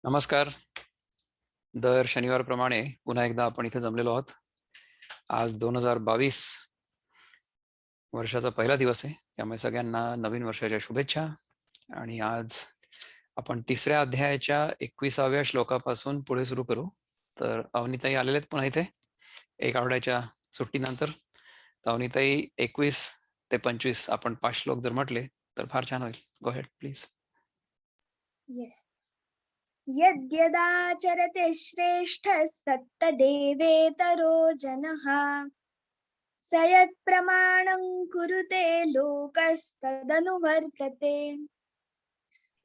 नमस्कार. दर शनिवारप्रमाणे पुन्हा एकदा आपण इथे जमलेलो आहोत. आज 2022 वर्षाचा पहिला दिवस आहे, त्यामुळे सगळ्यांना नवीन वर्षाच्या शुभेच्छा. आणि आज आपण तिसऱ्या अध्यायाच्या 21व्या श्लोकापासून पुढे सुरू करू. तर अवनीताई आलेले आहेत पुन्हा इथे एक आठवड्याच्या सुट्टीनंतर. अवनीताई 21 ते 25 आपण 5 श्लोक जर म्हटले तर फार छान होईल. गो हेड प्लीज. Yes. यद्यदाचरते श्रेष्ठस्तत्तदेवेतरो जनः स यत्प्रमाणं कुरुते लोकस्तदनुवर्तते।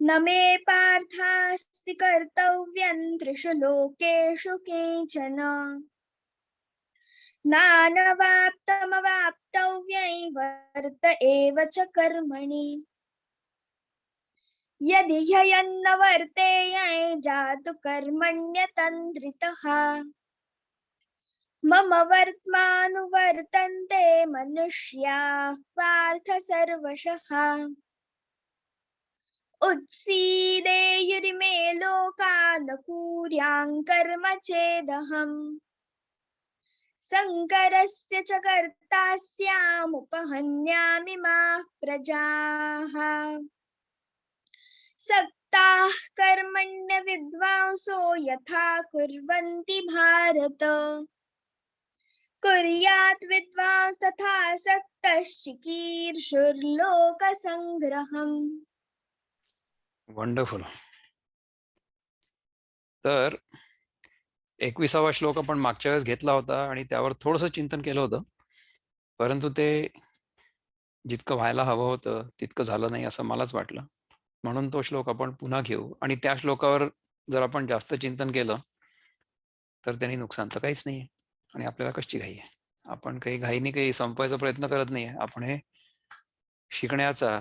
न मे पार्थास्ति कर्तव्यं त्रिषु लोकेषु किंचन नानवाप्तमवाप्तव्यं वर्त एव च कर्मणि। यदि ह्ययन्न वर्तेय जातु कर्मण्यतन्द्रितः मम वर्त्मानुवर्तन्ते मनुष्याः पार्थ सर्वशः। उत्सीदेयुरिमे लोका न कुर्यां कर्म चेदहम् संकरस्य च कर्ता स्यामुपहन्यामि माः प्रजाः। सक्ताः कर्मण्य विद्वांसो यथा कुर्वन्ति भारत कुर्यात् विद्वांस तथा सक्तः चिकीर्षुर्लोकसंग्रहम्। वंडरफुल. तर 21वा श्लोक आपण मागच्या वेळेस घेतला होता आणि त्यावर थोडंसं चिंतन केलं होतं, परंतु ते जितकं व्हायला हवं होतं तितकं झालं नाही असं मलाच वाटलं. म्हणून तो श्लोक आपण पुन्हा घेऊ आणि त्या श्लोकावर जर आपण जास्त चिंतन केलं तर त्यांनी नुकसान तर काहीच नाहीये. आणि आपल्याला कशी घाई आहे? आपण काही घाईने काही संपवायचा प्रयत्न करत नाहीये. आपण हे शिकण्याचा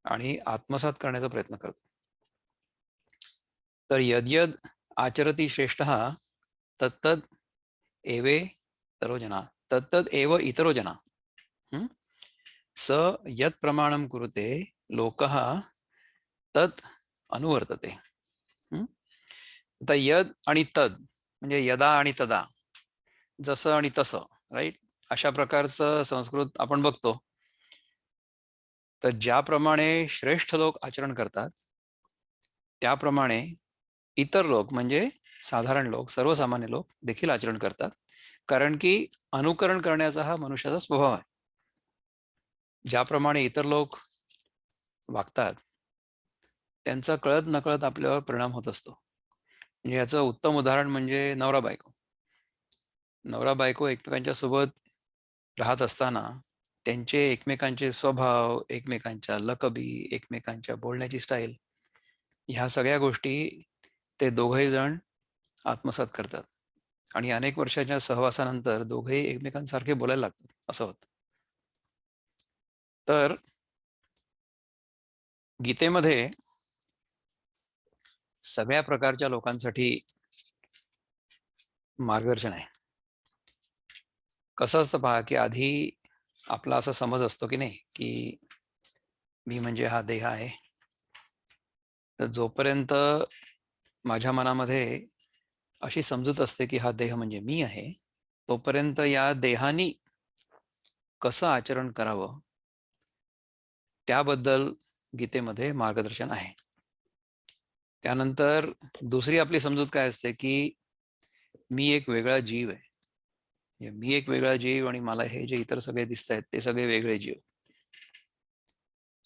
आणि आत्मसात करण्याचा प्रयत्न करतो. तर यद्यद आचरती श्रेष्ठः तत्तद एवे इतरो जना, तत्तद एव इतरो जना, स यत् प्रमाणं कुरुते लोकः तत् अनुवर्तते. आता यद आणि तद म्हणजे यदा आणि तदा, जसं आणि तसं, राईट, अशा प्रकारचं संस्कृत आपण बघतो. तर ज्याप्रमाणे श्रेष्ठ लोक आचरण करतात त्याप्रमाणे इतर लोक म्हणजे साधारण लोक, सर्वसामान्य लोक देखील आचरण करतात, कारण की अनुकरण करण्याचा हा मनुष्याचा स्वभाव आहे. ज्याप्रमाणे इतर लोक वागतात त्यांचा कळत नकळत आपल्यावर परिणाम होत असतो. म्हणजे याचं उत्तम उदाहरण म्हणजे नवरा बायको. नवरा बायको एकमेकांच्या सोबत राहत असताना त्यांचे एकमेकांचे स्वभाव, एकमेकांच्या लकबी, एकमेकांच्या बोलण्याची स्टाईल, ह्या सगळ्या गोष्टी ते दोघंही जण आत्मसात करतात आणि अनेक वर्षाच्या सहवासानंतर दोघेही एकमेकांसारखे बोलायला लागतात असं होतं. तर गीतेमध्ये सगळ्या प्रकारच्या लोकांसाठी मार्गदर्शन आहे. कसं असतं पहा, की आधी आपला असा समज असतो की नाही, की मी म्हणजे हा देह आहे. तर जोपर्यंत माझ्या मनामध्ये अशी समजूत असते की हा देह म्हणजे मी आहे, तोपर्यंत या देहानी कसं आचरण करावं त्याबद्दल गीतेमध्ये मार्गदर्शन आहे. त्यानंतर दुसरी आपली समजूत काय असते, की मी एक वेगळा जीव आहे. मी एक वेगळा जीव आणि मला हे जे इतर सगळे दिसत आहेत ते सगळे वेगळे जीव.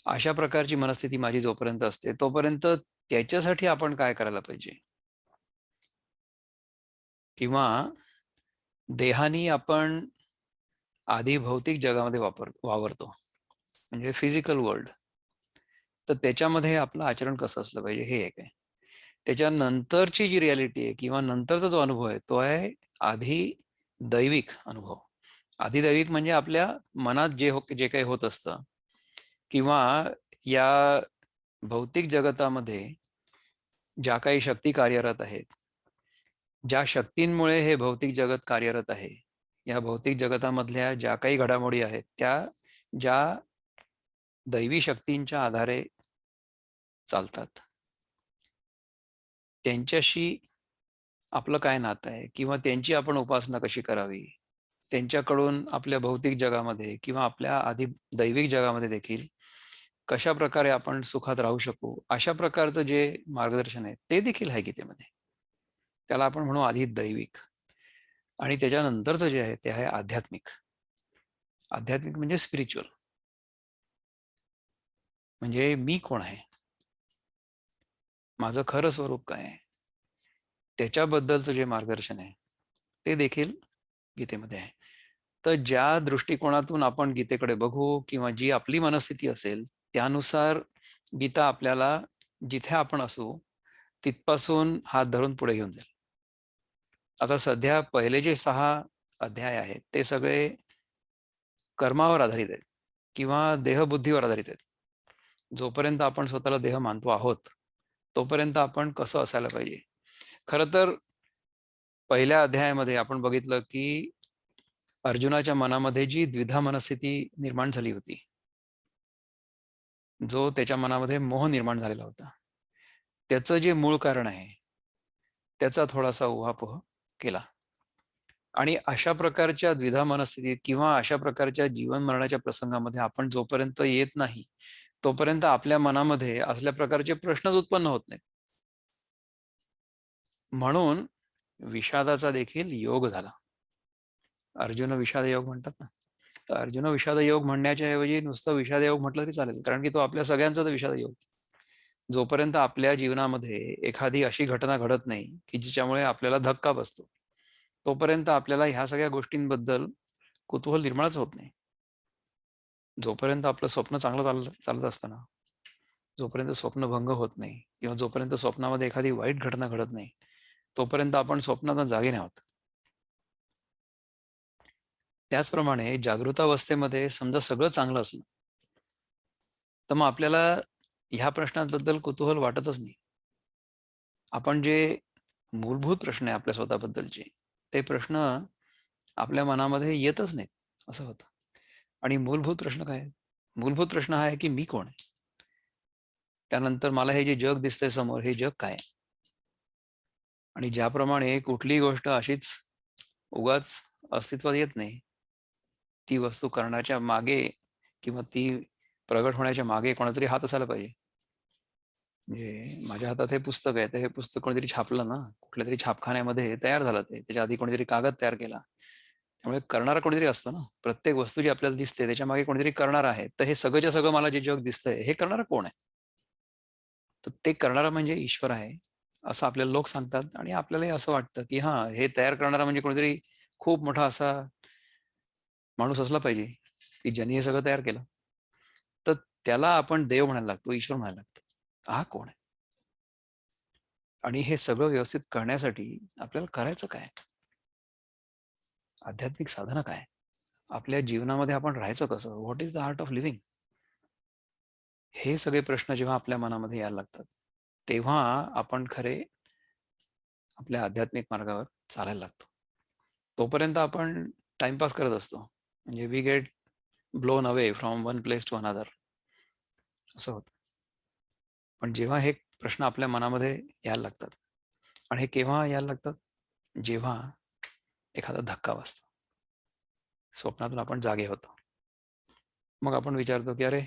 अशा प्रकारची मनस्थिती माझी जोपर्यंत असते तोपर्यंत त्याच्यासाठी आपण काय करायला पाहिजे, किंवा देहानी आपण आधी भौतिक जगामध्ये वावरतो म्हणजे फिजिकल वर्ल्ड. तर त्याच्यामध्ये आपलं आचरण कसं असलं पाहिजे हे एक आहे. त्याच्यानंतरची जी रियालिटी आहे किंवा नंतरचा जो अनुभव आहे तो आहे आधी दैविक अनुभव. आधी दैविक म्हणजे आपल्या मनात जे काही होत असतं, किंवा या भौतिक जगतामध्ये ज्या काही शक्ती कार्यरत आहेत, ज्या शक्तींमुळे हे भौतिक जगत कार्यरत आहे, या भौतिक जगतामधल्या ज्या काही घडामोडी आहेत त्या ज्या दैवी शक्तींच्या आधारे चालतात. त्यांच्याशी आपलं काय नातं आहे किंवा त्यांची आपण उपासना कशी करावी, त्यांच्याकडून आपल्या भौतिक जगामध्ये किंवा आपल्या आधी दैविक जगामध्ये देखील कशा प्रकारे आपण सुखात राहू शकू, अशा प्रकारचं जे मार्गदर्शन आहे ते देखील आहे गीतेमध्ये. त्याला आपण म्हणू आधी दैविक, आणि त्याच्यानंतरचं जे आहे ते आहे आध्यात्मिक. आध्यात्मिक म्हणजे स्पिरिच्युअल, म्हणजे मी कोण आहे, माझं खरं स्वरूप काय आहे, त्याच्याबद्दलचं जे मार्गदर्शन आहे ते देखील गीतेमध्ये आहे. तर ज्या दृष्टिकोनातून आपण गीतेकडे बघू किंवा जी आपली मनस्थिती असेल त्यानुसार गीता आपल्याला जिथे आपण असू तिथपासून हात धरून पुढे घेऊन जाईल. आता सध्या पहिले जे 6 अध्याय आहेत ते सगळे कर्मावर आधारित आहेत किंवा देहबुद्धीवर आधारित आहेत. जोपर्यंत आपण स्वतःला देह मानतो आहोत तोपर्यंत आपण कसं असायला पाहिजे. खरं तर पहिल्या अध्यायामध्ये आपण बघितलं की अर्जुनाच्या मनामध्ये जी द्विधा मनस्थिती निर्माण झाली होती, जो त्याच्या मनामध्ये मोह निर्माण झालेला होता, त्याचं जे मूळ कारण आहे त्याचा थोडासा उहापोह केला. आणि अशा प्रकारच्या द्विधा मनस्थितीत किंवा अशा प्रकारच्या जीवन मरणाच्या प्रसंगामध्ये आपण जोपर्यंत येत नाही तोपर्यंत आपल्या मनामध्ये असल्या प्रकारचे प्रश्नच उत्पन्न होत नाहीत. म्हणून विषादाचा देखील योग झाला. अर्जुन विषाद योग म्हणतात ना, तर अर्जुन विषाद योग म्हणण्याच्या ऐवजी नुसतं विषाद योग म्हटलं तरी चालेल, कारण की तो आपल्या सगळ्यांचाच विषाद योग. जोपर्यंत आपल्या जीवनामध्ये एखादी अशी घटना घडत नाही की जिच्यामुळे आपल्याला धक्का बसतो तोपर्यंत आपल्याला ह्या सगळ्या गोष्टींबद्दल कुतूहल निर्माणच होत नाही. जोपर्यंत आपलं स्वप्न चांगलं चालत असताना, जोपर्यंत स्वप्न भंग होत नाही किंवा जोपर्यंत स्वप्नामध्ये एखादी वाईट घटना घडत नाही तोपर्यंत आपण स्वप्नात जागे नाही होत. त्याचप्रमाणे जागृत अवस्थेमध्ये समजा सगळं चांगलं असलं तर मग आपल्याला ह्या प्रश्नांबद्दल कुतूहल वाटतच नाही. आपण जे मूलभूत प्रश्न आहे आपल्या स्वतःबद्दलचे ते प्रश्न आपल्या मनामध्ये येतच नाहीत असं होतं. आणि मूलभूत प्रश्न काय आहे? मूलभूत प्रश्न हा आहे की मी कोण आहे, त्यानंतर मला हे जे जग दिसतंय समोर हे जग काय आहे. आणि ज्याप्रमाणे कुठलीही गोष्ट अशीच उगाच अस्तित्वात येत नाही, ती वस्तू करण्याच्या मागे किंवा ती प्रगट होण्याच्या मागे कोणातरी हात असायला पाहिजे. म्हणजे माझ्या हातात हे पुस्तक आहे, तर हे पुस्तक कोणीतरी छापलं ना, कुठल्या तरी छापखान्यामध्ये तयार झालं ते, त्याच्या आधी कोणीतरी कागद तयार केला. त्यामुळे करणारा कोणीतरी असतो ना. प्रत्येक वस्तू जी आपल्याला दिसते त्याच्या मागे कोणीतरी करणारा आहे. तर हे सगळंच्या सगळं मला जे जग दिसतंय हे करणारा कोण आहे? तर ते करणारा म्हणजे ईश्वर आहे असं आपल्याला लोक सांगतात, आणि आपल्यालाही असं वाटतं की हा हे तयार करणारा म्हणजे कोणीतरी खूप मोठा असा माणूस असला पाहिजे की ज्यांनी हे सगळं तयार केलं. तर त्याला आपण देव म्हणायला लागतो, ईश्वर म्हणायला लागतो. हा कोण आहे? आणि हे सगळं व्यवस्थित करण्यासाठी आपल्याला करायचं काय? आध्यात्मिक साधना काय? आपल्या जीवनामध्ये आपण राहायचं कसं? What is the art of living? हे सगळे प्रश्न जेव्हा आपल्या मनामध्ये यायला लागतात तेव्हा आपण खरे आपल्या आध्यात्मिक मार्गावर चालायला लागतो. तोपर्यंत आपण टाइमपास करत असतो, म्हणजे we get blown away from one place to another असं होतं. पण जेव्हा हे प्रश्न आपल्या मनामध्ये यायला लागतात, आणि हे केव्हा यायला लागतात? जेव्हा एखादा धक्का बसतो, स्वप्नातून आपण जागे होतो. मग आपण विचारतो की अरे,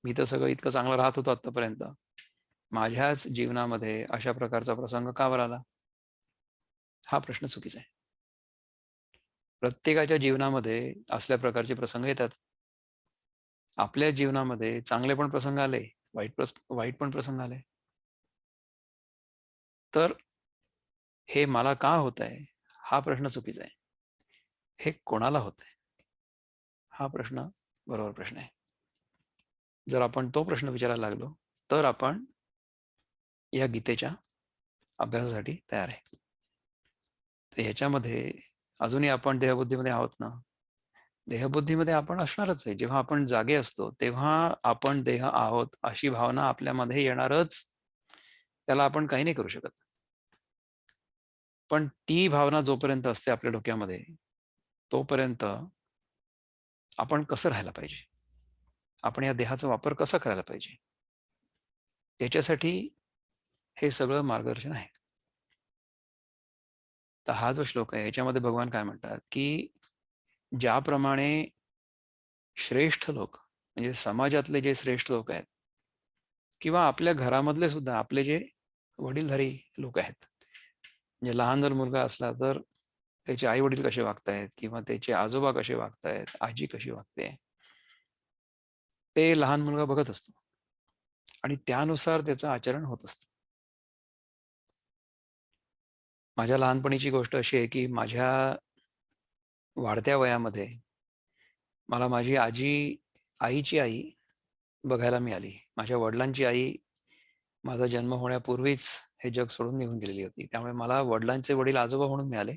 मी तर सगळं इतकं चांगलं राहत होतो आतापर्यंत, माझ्याच जीवनामध्ये अशा प्रकारचा प्रसंग का बरं आला? हा प्रश्न चुकीचा आहे. प्रत्येकाच्या जीवनामध्ये असल्या प्रकारचे प्रसंग येतात. आपल्या जीवनामध्ये चांगले पण प्रसंग आले, वाईट पण प्रसंग आले. तर हे मला का होत आहे हा प्रश्न चुकीचा आहे. हे कोणाला होत आहे हा प्रश्न बरोबर प्रश्न आहे. जर आपण तो प्रश्न विचारायला लागलो तर आपण या गीतेच्या अभ्यासासाठी तयार आहे. तर ह्याच्यामध्ये अजूनही आपण देहबुद्धीमध्ये आहोत ना. देहबुद्धीमध्ये आपण असणारच आहे. जेव्हा आपण जागे असतो तेव्हा आपण देह आहोत अशी भावना आपल्यामध्ये येणारच. त्याला आपण काही नाही करू शकत. पण ती भावना जोपर्यंत असते आपल्या डोक्यामध्ये तोपर्यंत आपण कसं राहायला पाहिजे, आपण या देहाचा वापर कसा करायला पाहिजे, त्याच्यासाठी हे सगळं मार्गदर्शन आहे. तर हा जो श्लोक आहे याच्यामध्ये भगवान काय म्हणतात की ज्याप्रमाणे श्रेष्ठ लोक म्हणजे समाजातले जे श्रेष्ठ लोक आहेत किंवा आपल्या घरामधले सुद्धा आपले जे वडीलधारी लोक आहेत, म्हणजे लहान जर मुलगा असला तर त्याचे आई वडील कसे वागतायत किंवा त्याचे आजोबा कसे वागतायत, आजी कशी वागते, ते लहान मुलगा बघत असतो आणि त्यानुसार त्याचं आचरण होत असतं. माझ्या लहानपणीची गोष्ट अशी आहे की माझ्या वाढत्या वयामध्ये मला माझी आईची आई बघायला मिळाली. माझ्या वडिलांची आई माझा जन्म होण्यापूर्वीच हे जग सोडून निघून गेलेली होती. त्यामुळे मला वडिलांचे वडील आजोबा म्हणून मिळाले,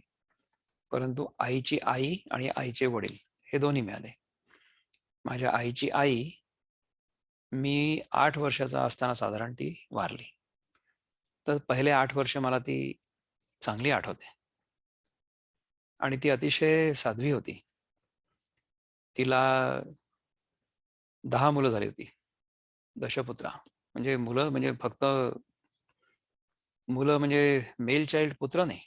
परंतु आईची आई आणि आईचे वडील हे दोन्ही मिळाले. माझ्या आईची आई मी 8 वर्षाचा असताना साधारण ती वारली. तर पहिले 8 वर्ष मला ती चांगली आठवते आणि ती अतिशय साध्वी होती. तिला 10 मुलं झाली होती. दशपुत्रा. म्हणजे मुलं म्हणजे फक्त मुलं म्हणजे मेल चाइल्ड पुत्र नाही,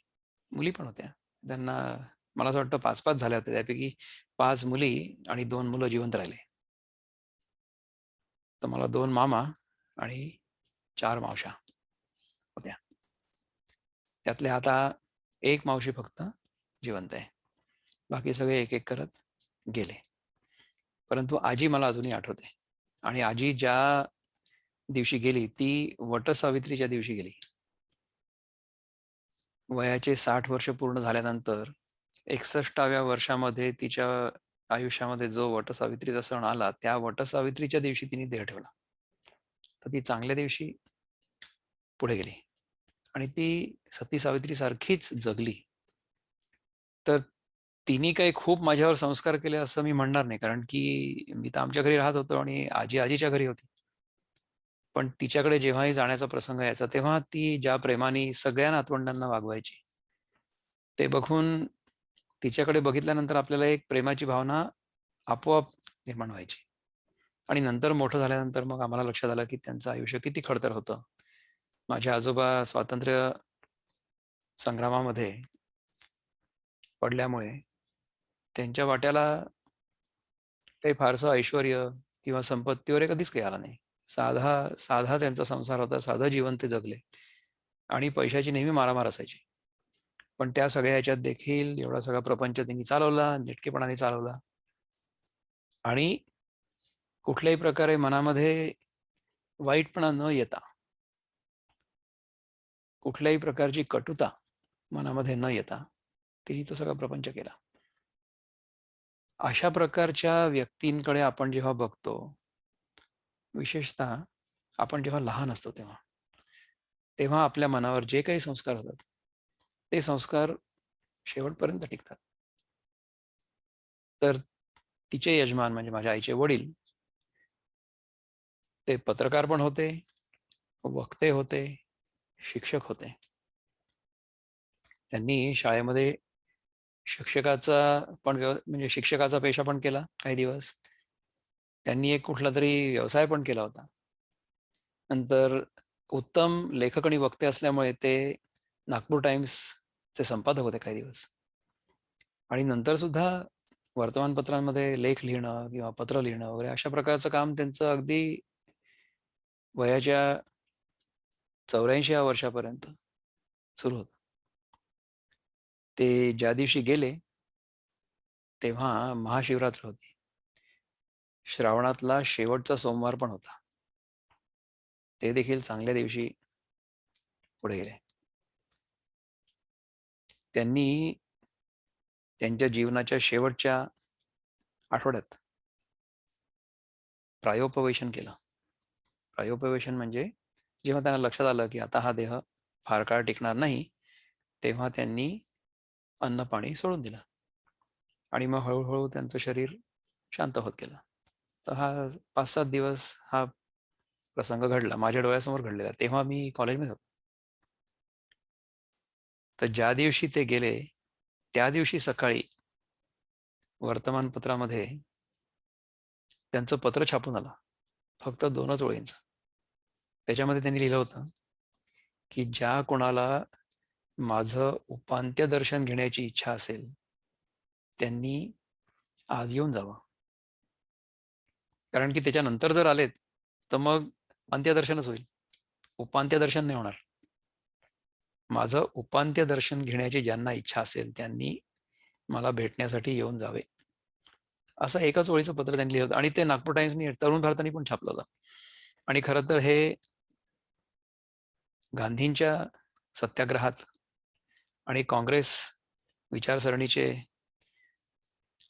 मुली पण होत्या. त्यांना मला असं वाटतं 5-5 झाल्या होत्या. त्यापैकी 5 मुली आणि 2 मुलं जिवंत राहिले. तर मला 2 मामा आणि 4 मावश्या होत्या. त्यातल्या आता 1 मावशी फक्त जिवंत आहे. बाकी सगळे एक-एक करत गेले. परंतु आजी मला अजूनही आठवते आणि आजी ज्या दिवशी गेली ती वटसावित्रीच्या दिवशी गेली. वयाचे 60 वर्ष पूर्ण झाल्यानंतर 61व्या वर्षामध्ये तिच्या आयुष्यामध्ये जो वटसावित्रीचा सण आला, त्या वटसावित्रीच्या दिवशी तिने देह ठेवला. तर ती चांगल्या दिवशी पुढे गेली आणि ती सती सावित्री सारखीच जगली. तर तिने काही खूप माझ्यावर संस्कार केले असं मी म्हणणार नाही, कारण की मी तर आमच्या घरी राहत होतो आणि आजी आजीच्या घरी होती. पण तिच्याकडे जेव्हाही जाण्याचा प्रसंग यायचा तेव्हा ती ज्या प्रेमाने सगळ्या नातवंडांना वागवायची, ते बघून तिच्याकडे बघितल्यानंतर आपल्याला एक प्रेमाची भावना आपोआप निर्माण व्हायची. आणि नंतर मोठं झाल्यानंतर मग आम्हाला लक्षात आलं की त्यांचं आयुष्य किती खडतर होतं. माझे आजोबा स्वातंत्र्य संग्रामामध्ये पडल्यामुळे त्यांच्या वाट्याला काही फारसं ऐश्वर्य किंवा संपत्ती वगैरे कधीच काही आला नाही. साधा साधा त्यांचा संसार होता, साधं जीवन ते जगले आणि पैशाची नेहमी मारामार असायची. पण त्या सगळ्या ह्याच्यात देखील एवढा सगळा प्रपंच त्यांनी चालवला, नेटकेपणाने चालवला आणि कुठल्याही प्रकारे मनामध्ये वाईटपणा न येता, कुठल्याही प्रकारची कटुता मनामध्ये न येता तिने तो सगळा प्रपंच केला. अशा प्रकारच्या व्यक्तींकडे आपण जेव्हा बघतो, विशेषतः आपण जेव्हा लहान असतो तेव्हा, तेव्हा आपल्या मनावर जे काही संस्कार होतात, ते संस्कार शेवटपर्यंत टिकतात. तर तिचे यजमान म्हणजे माझ्या आईचे वडील, ते पत्रकार पण होते, वक्ते होते, शिक्षक होते. त्यांनी शाळेमध्ये शिक्षकाचा म्हणजे शिक्षकाचा पेशा पण केला काही दिवस. त्यांनी एक कुठला तरी व्यवसाय पण केला होता. नंतर उत्तम लेखक आणि वक्ते असल्यामुळे ते नागपूर टाइम्सचे संपादक होते काही दिवस. आणि नंतर सुद्धा वर्तमानपत्रांमध्ये लेख लिहिणं किंवा पत्र लिहिणं वगैरे अशा प्रकारचं काम त्यांचं अगदी वयाच्या 84व्या वर्षापर्यंत सुरू होतं. ते ज्या दिवशी गेले, तेव्हा महाशिवरात्र होती. श्रावणातला शेवटचा सोमवार पण होता. ते देखील चांगल्या दिवशी पुढे गेले. त्यांनी त्यांच्या जीवनाच्या शेवटच्या आठवड्यात प्रायोपवेशन केलं. प्रायोपवेशन म्हणजे जेव्हा त्यांना लक्षात आलं की आता हा देह फार काळ टिकणार नाही, तेव्हा त्यांनी अन्न पाणी सोडून दिलं आणि मग हळूहळू त्यांचं शरीर शांत होत गेलं. तर हा 5-7 दिवस हा प्रसंग घडला, माझ्या डोळ्यासमोर घडलेला. तेव्हा मी कॉलेजमध्ये होतो. तर ज्या दिवशी ते गेले, त्या दिवशी सकाळी वर्तमानपत्रामध्ये त्यांचं पत्र छापून आलं. फक्त 2च ओळींचं. त्याच्यामध्ये त्यांनी लिहिलं होतं की ज्या कोणाला माझं उपांत्य दर्शन घेण्याची इच्छा असेल त्यांनी आज येऊन जावं. कारण की त्याच्यानंतर जर आलेत तर मग अंत्यदर्शनच होईल, उपांत्य दर्शन नाही होणार. माझं उपांत्य दर्शन घेण्याची ज्यांना इच्छा असेल त्यांनी मला भेटण्यासाठी येऊन जावे, असं एकाच ओळीचं पत्र त्यांनी लिहिलं होतं. आणि ते नागपूर टाइम्सनी, तरुण भारताने पण छापलं होतं. आणि खरं तर हे गांधींच्या सत्याग्रहात आणि काँग्रेस विचारसरणीचे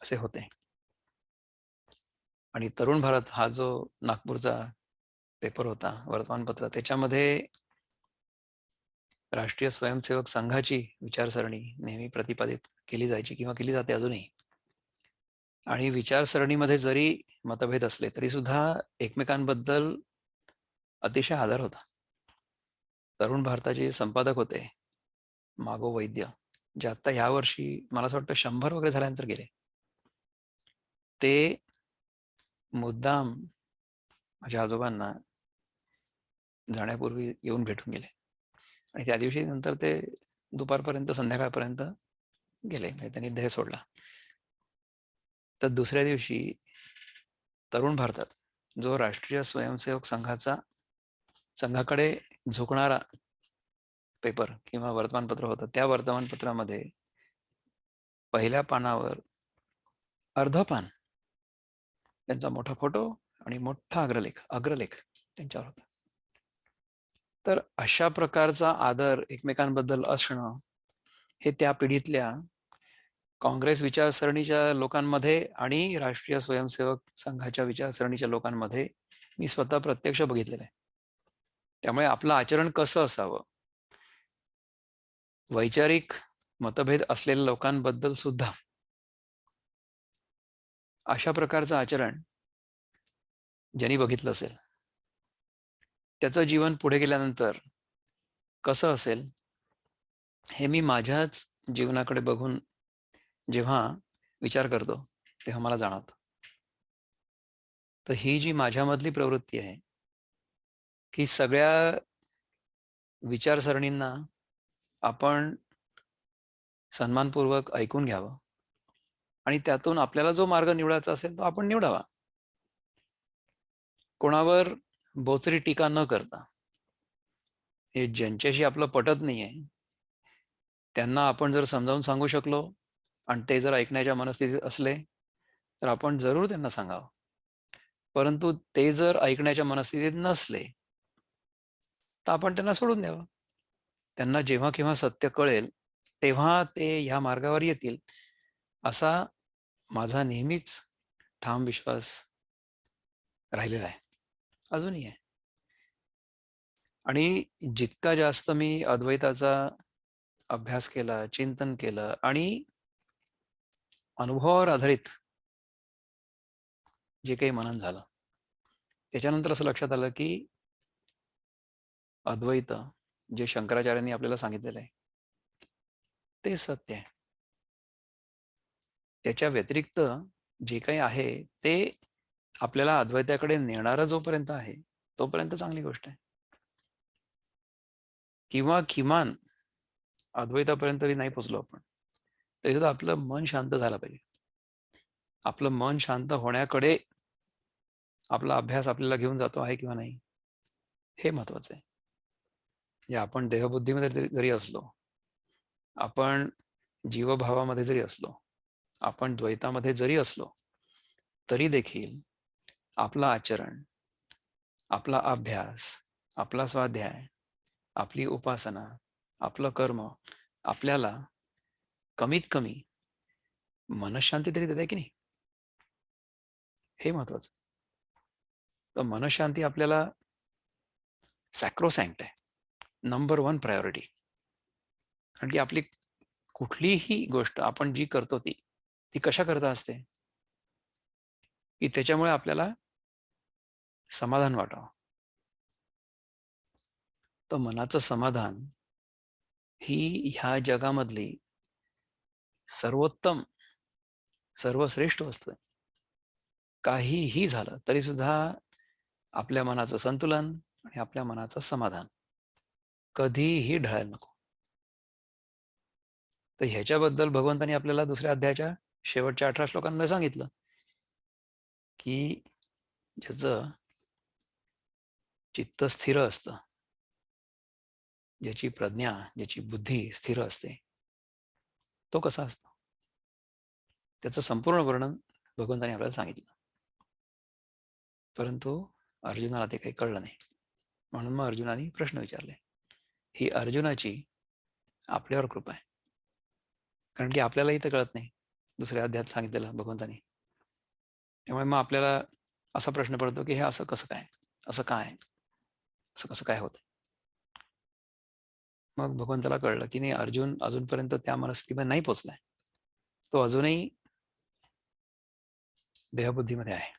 असे होते. आणि तरुण भारत हा जो नागपूरचा पेपर होता, वर्तमानपत्र, त्याच्यामध्ये राष्ट्रीय स्वयंसेवक संघाची विचारसरणी नेहमी प्रतिपादित केली जायची किंवा केली जाते अजूनही. आणि विचारसरणीमध्ये जरी मतभेद असले तरी सुद्धा एकमेकांबद्दल अतिशय आदर होता. तरुण भारताचे संपादक होते मागो वैद्य, जे आता यावर्षी मला असं वाटतं 100 वगैरे झाल्यानंतर गेले. ते मुद्दाम माझ्या आजोबांना जाण्यापूर्वी येऊन भेटून गेले. आणि त्या दिवशी नंतर ते दुपारपर्यंत, संध्याकाळपर्यंत गेले, म्हणजे त्यांनी देह सोडला. तर दुसऱ्या दिवशी तरुण भारतात जो राष्ट्रीय स्वयंसेवक संघाकडे झुकणारा पेपर किंवा वर्तमानपत्र होतं, त्या वर्तमानपत्रामध्ये पहिल्या पानावर अर्ध पान त्यांचा मोठा फोटो आणि मोठा अग्रलेख त्यांच्यावर होता. तर अशा प्रकारचा आदर एकमेकांबद्दल असणं हे त्या पिढीतल्या काँग्रेस विचारसरणीच्या लोकांमध्ये आणि राष्ट्रीय स्वयंसेवक संघाच्या विचारसरणीच्या लोकांमध्ये मी स्वतः प्रत्यक्ष बघितलेलं आहे. त्यामुळे आपलं आचरण कसं असावं, वैचारिक मतभेद असलेल्या लोकांबद्दल सुद्धा अशा प्रकारचं आचरण ज्यांनी बघितलं असेल त्याचं जीवन पुढे गेल्यानंतर कसं असेल हे मी माझ्याच जीवनाकडे बघून जेव्हा विचार करतो तेव्हा मला जाणवतं. तर ही जी माझ्यामधली प्रवृत्ती आहे की सगळ्या विचारसरणींना आपण सन्मानपूर्वक ऐकून घ्यावं आणि त्यातून आपल्याला जो मार्ग निवडायचा असेल तो आपण निवडावा, कोणावर बोचरी टीका न करता. हे ज्यांच्याशी आपलं पटत नाहीये त्यांना आपण जर समजावून सांगू शकलो आणि ते जर ऐकण्याच्या मनस्थितीत असले तर आपण जरूर त्यांना सांगावं. परंतु ते जर ऐकण्याच्या मनस्थितीत नसले तर आपण त्यांना सोडून द्यावं. त्यांना जेव्हा केव्हा सत्य कळेल तेव्हा ते ह्या मार्गावर येतील, असा माझा नेहमीच ठाम विश्वास राहिलेला आहे, अजूनही आहे. आणि जितका जास्त मी अद्वैताचा अभ्यास केला, चिंतन केलं आणि अनुभवावर आधारित जे काही मनन झालं, त्याच्यानंतर असं लक्षात आलं की अद्वैत जे शंकराचार्यांनी आपल्याला सांगितलेलं आहे ते सत्य आहे. त्याच्या व्यतिरिक्त जे काही आहे ते आपल्याला अद्वैताकडे नेणारं जोपर्यंत आहे तोपर्यंत चांगली गोष्ट आहे. किंवा किमान अद्वैतापर्यंत तरी नाही पोचलो आपण तरी सुद्धा आपलं मन शांत झालं पाहिजे. आपलं मन शांत होण्याकडे आपला अभ्यास आपल्याला घेऊन जातो आहे किंवा नाही, हे महत्वाचं आहे. म्हणजे आपण देहबुद्धीमध्ये जरी असलो, आपण जीवभावामध्ये जरी असलो, आपण द्वैतामध्ये जरी असलो, तरी देखील आपलं आचरण, आपला अभ्यास, आपला स्वाध्याय, आपली उपासना, आपलं कर्म आपल्याला कमीत कमी मनशांती तरी देते की नाही, हे महत्वाचं. तर मनशांती आपल्याला सॅक्रोसॅन्क्ट आहे, नंबर 1 प्रायोरिटी. कारण की आपली कुठलीही गोष्ट आपण जी करतो ती ती कशा करता असते की त्याच्यामुळे आपल्याला समाधान वाटावं. तर मनाचं समाधान ही ह्या जगामधली सर्वोत्तम, सर्वश्रेष्ठ वस्तू आहे. काहीही झालं तरी सुद्धा आपल्या मनाचं संतुलन आणि आपल्या मनाचं समाधान कधीही ढळायला नको. तर ह्याच्याबद्दल भगवंतांनी आपल्याला दुसऱ्या अध्यायाच्या शेवटच्या 18 श्लोकांमध्ये सांगितलं की ज्याचं चित्त स्थिर असतं, ज्याची प्रज्ञा, ज्याची बुद्धी स्थिर असते, तो कसा असतो त्याचं संपूर्ण वर्णन भगवंतांनी आपल्याला सांगितलं. परंतु अर्जुनाला ते काही कळलं नाही. म्हणून मग अर्जुनाने प्रश्न विचारले. ही अर्जुनाची आपल्यावर कृपा आहे, कारण की आपल्यालाही तर कळत नाही दुसऱ्या अध्यायात सांगितलेलं भगवंतानी. त्यामुळे मग आपल्याला असा प्रश्न पडतो की हे असं कसं काय, असं काय, असं कसं काय होतं. मग भगवंताला कळलं की नाही, अर्जुन अजूनपर्यंत त्या मनस्थितीमध्ये नाही पोचलाय, तो अजूनही देहबुद्धीमध्ये आहे.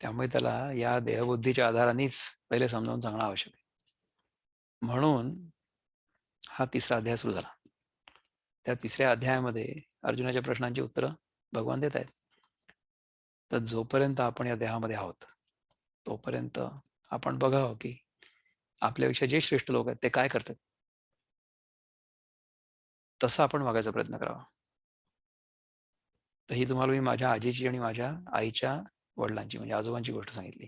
त्यामुळे त्याला या देहबुद्धीच्या आधारानेच पहिले समजावून सांगणं आवश्यक आहे. म्हणून हा तिसरा अध्याय सुरू झाला. त्या तिसऱ्या अध्यायामध्ये अर्जुनाच्या प्रश्नांची उत्तरं भगवान देत आहेत. तर जोपर्यंत आपण या देहामध्ये आहोत तोपर्यंत आपण बघावं की आपल्यापेक्षा जे श्रेष्ठ लोक आहेत ते काय करतात, तसं आपण वागायचा प्रयत्न करावा. तर ही तुम्हाला मी माझ्या आजीची आणि माझ्या आईच्या वडिलांची म्हणजे आजोबांची गोष्ट सांगितली.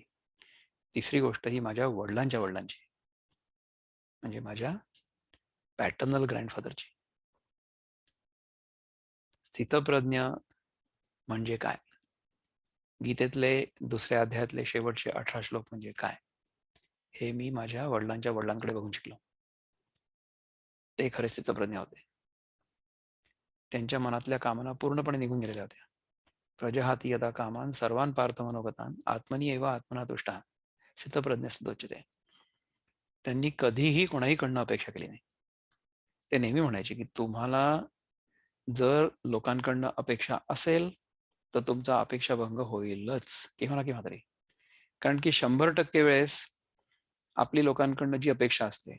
तिसरी गोष्ट ही माझ्या वडिलांच्या वडिलांची म्हणजे माझ्या पॅटर्नल ग्रँडफादरची. स्थितप्रज्ञ म्हणजे काय, गीतेतले दुसऱ्या अध्यायातले शेवटचे 18 श्लोक म्हणजे काय, हे मी माझ्या वडिलांच्या वडिलांकडे बघून शिकलो. ते खरे स्थितप्रज्ञ होते. त्यांच्या मनातल्या कामना पूर्णपणे निघून गेलेल्या होत्या. प्रजहाती यदा कामान सर्वान पार्थ मनोगतान आत्मनी एव आत्मना तुष्टा स्थितप्रज्ञ सदोच्यते. त्यांनी कधीही कोणाहीकडनं अपेक्षा केली नाही. ते नेहमी म्हणायचे की तुम्हाला जर लोकांकडनं अपेक्षा असेल तर तुमचा अपेक्षाभंग होईलच केव्हा ना केव्हा तरी. कारण की 100% वेळेस आपली लोकांकडनं जी अपेक्षा असते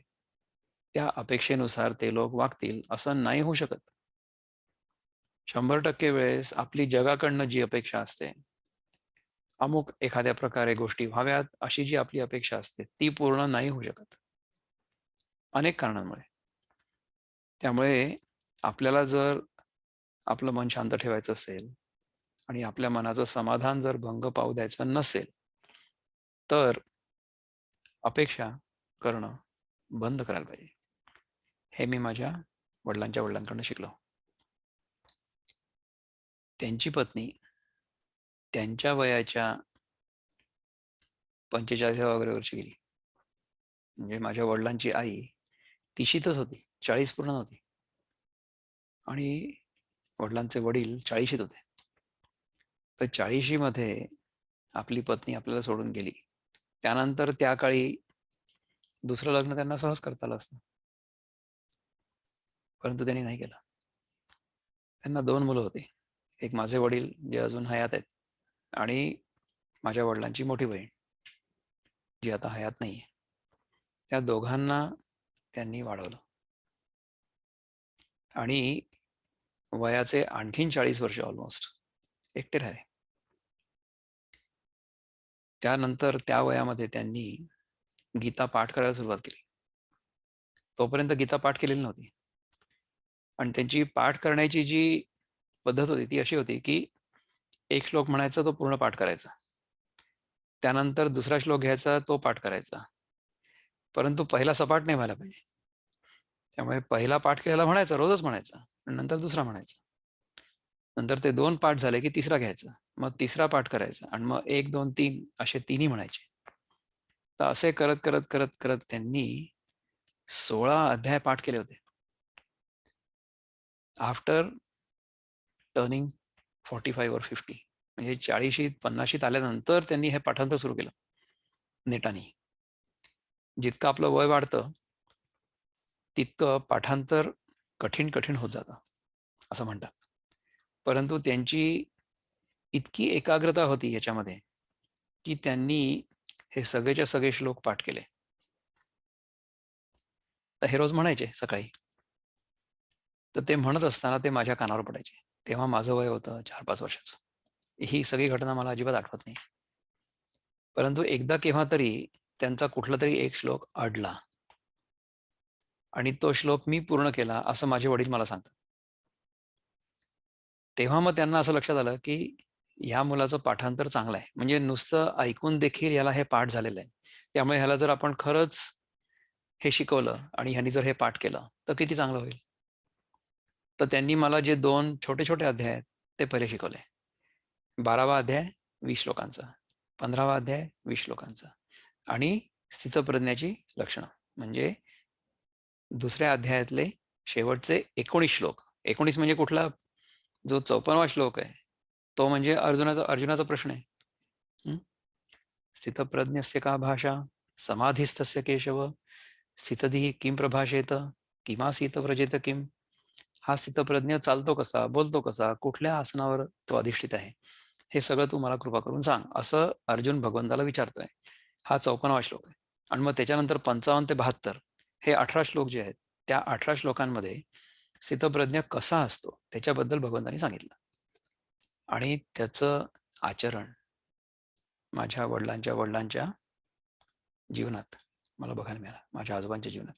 त्या अपेक्षेनुसार ते लोक वागतील असं नाही होऊ शकत. 100% वेळेस आपली जगाकडनं जी अपेक्षा असते, अमुक एखाद्या प्रकारे गोष्टी व्हाव्यात अशी जी आपली अपेक्षा असते ती पूर्ण नाही होऊ शकत अनेक कारणांमुळे. त्यामुळे आपल्याला जर आपलं मन शांत ठेवायचं असेल आणि आपल्या मनाचं समाधान जर भंग पावू द्यायचं नसेल तर अपेक्षा करणं बंद करायला पाहिजे. हे मी माझ्या वडिलांच्या वडिलांकडून शिकलो. त्यांची पत्नी त्यांच्या वयाच्या 45व्या वगैरे वर्षी गेली. म्हणजे माझ्या वडिलांची आई तिशीतच होती, 40 पूर्ण होती आणि वडिलांचे वडील 40शीत होते. तर 40शी मध्ये आपली पत्नी आपल्याला सोडून गेली. त्यानंतर त्या काळी दुसरं लग्न त्यांना सहज करता आलं असतं, परंतु त्यांनी नाही केलं. त्यांना 2 मुलं होती. एक माझे वडील जे अजून हयात आहेत आणि माझ्या वडिलांची मोठी बहीण जी आता हयात नाहीये. त्या दोघांना त्यांनी वाढवलं आणि वयाचे आणखीन 40 वर्ष ऑलमोस्ट एकटे राहिले. त्यानंतर त्या वयामध्ये त्यांनी गीता पाठ करायला सुरुवात केली. तोपर्यंत गीता पाठ केलेली नव्हती. आणि त्यांची पाठ करण्याची जी पद्धत होती ती अशी होती की एक श्लोक म्हणायचा, तो पूर्ण पाठ करायचा. त्यानंतर दुसरा श्लोक घ्यायचा, तो पाठ करायचा. परंतु पहिला सपाट नाही व्हायला पाहिजे. त्यामुळे पहिला पाठ केलेला म्हणायचा, रोजच म्हणायचा, आणि नंतर दुसरा म्हणायचा. नंतर ते 2 पाठ झाले की तिसरा घ्यायचा, मग तिसरा पाठ करायचा आणि मग 1, 2, 3 असे तिन्ही म्हणायचे. तर असे करत करत करत करत त्यांनी 16 अध्याय पाठ केले होते. आफ्टर टर्निंग 45 or 50 म्हणजे 40शीत 50शीत आल्यानंतर त्यांनी हे पाठांतर सुरू केलं नेटाने. जितकं आपलं वय वाढतं तितकं पाठांतर कठीण कठीण होत जातं असं म्हणतात. परंतु त्यांची इतकी एकाग्रता होती याच्यामध्ये की त्यांनी हे सगळेच्या सगळे श्लोक पाठ केले. तर हे रोज म्हणायचे सकाळी. तर ते म्हणत असताना ते माझ्या कानावर पडायचे. तेव्हा माझं वय होतं 4-5 वर्षाचं. ही सगळी घटना मला अजिबात आठवत नाही. परंतु एकदा केव्हा तरी त्यांचा कुठला तरी एक श्लोक अडला आणि तो श्लोक मी पूर्ण केला असं माझे वडील मला सांगतात. तेव्हा मग त्यांना असं लक्षात आलं की ह्या मुलाचं पाठांतर चांगलं आहे, म्हणजे नुसतं ऐकून देखील याला हे पाठ झालेलं आहे. त्यामुळे ह्याला जर आपण खरंच हे शिकवलं आणि ह्यांनी जर हे पाठ केलं तर किती चांगलं होईल. तर त्यांनी मला जे 2 छोटे छोटे अध्याय आहेत ते पहिले शिकवले. 12वा अध्याय 20 श्लोकांचा, 15वा अध्याय 20 श्लोकांचा आणि स्थितप्रज्ञाची लक्षणं म्हणजे दुसऱ्या अध्यायातले शेवटचे 19 श्लोक. 19 म्हणजे कुठला? जो 54वा श्लोक आहे तो म्हणजे अर्जुनाचा प्रश्न आहे. स्थितप्रज्ञस्य का भाषा समाधिस्थस्य केशव स्थितधी किम प्रभाषेत किमासीत व्रजेत किम. हा स्थितप्रज्ञ चालतो कसा, बोलतो कसा, कुठल्या आसनावर तो अधिष्ठित आहे, हे सगळं तू मला कृपा करून सांग, असं अर्जुन भगवंताला विचारतोय. हा 54वा श्लोक आहे. आणि मग त्याच्यानंतर 55 ते 72 हे 18 श्लोक जे आहेत त्या 18 श्लोकांमध्ये स्थितप्रज्ञ कसा असतो त्याच्याबद्दल भगवंतांनी सांगितलं. आणि त्याचं आचरण माझ्या वडिलांच्या वडिलांच्या जीवनात मला बघायला मिळालं, माझ्या आजोबांच्या जीवनात.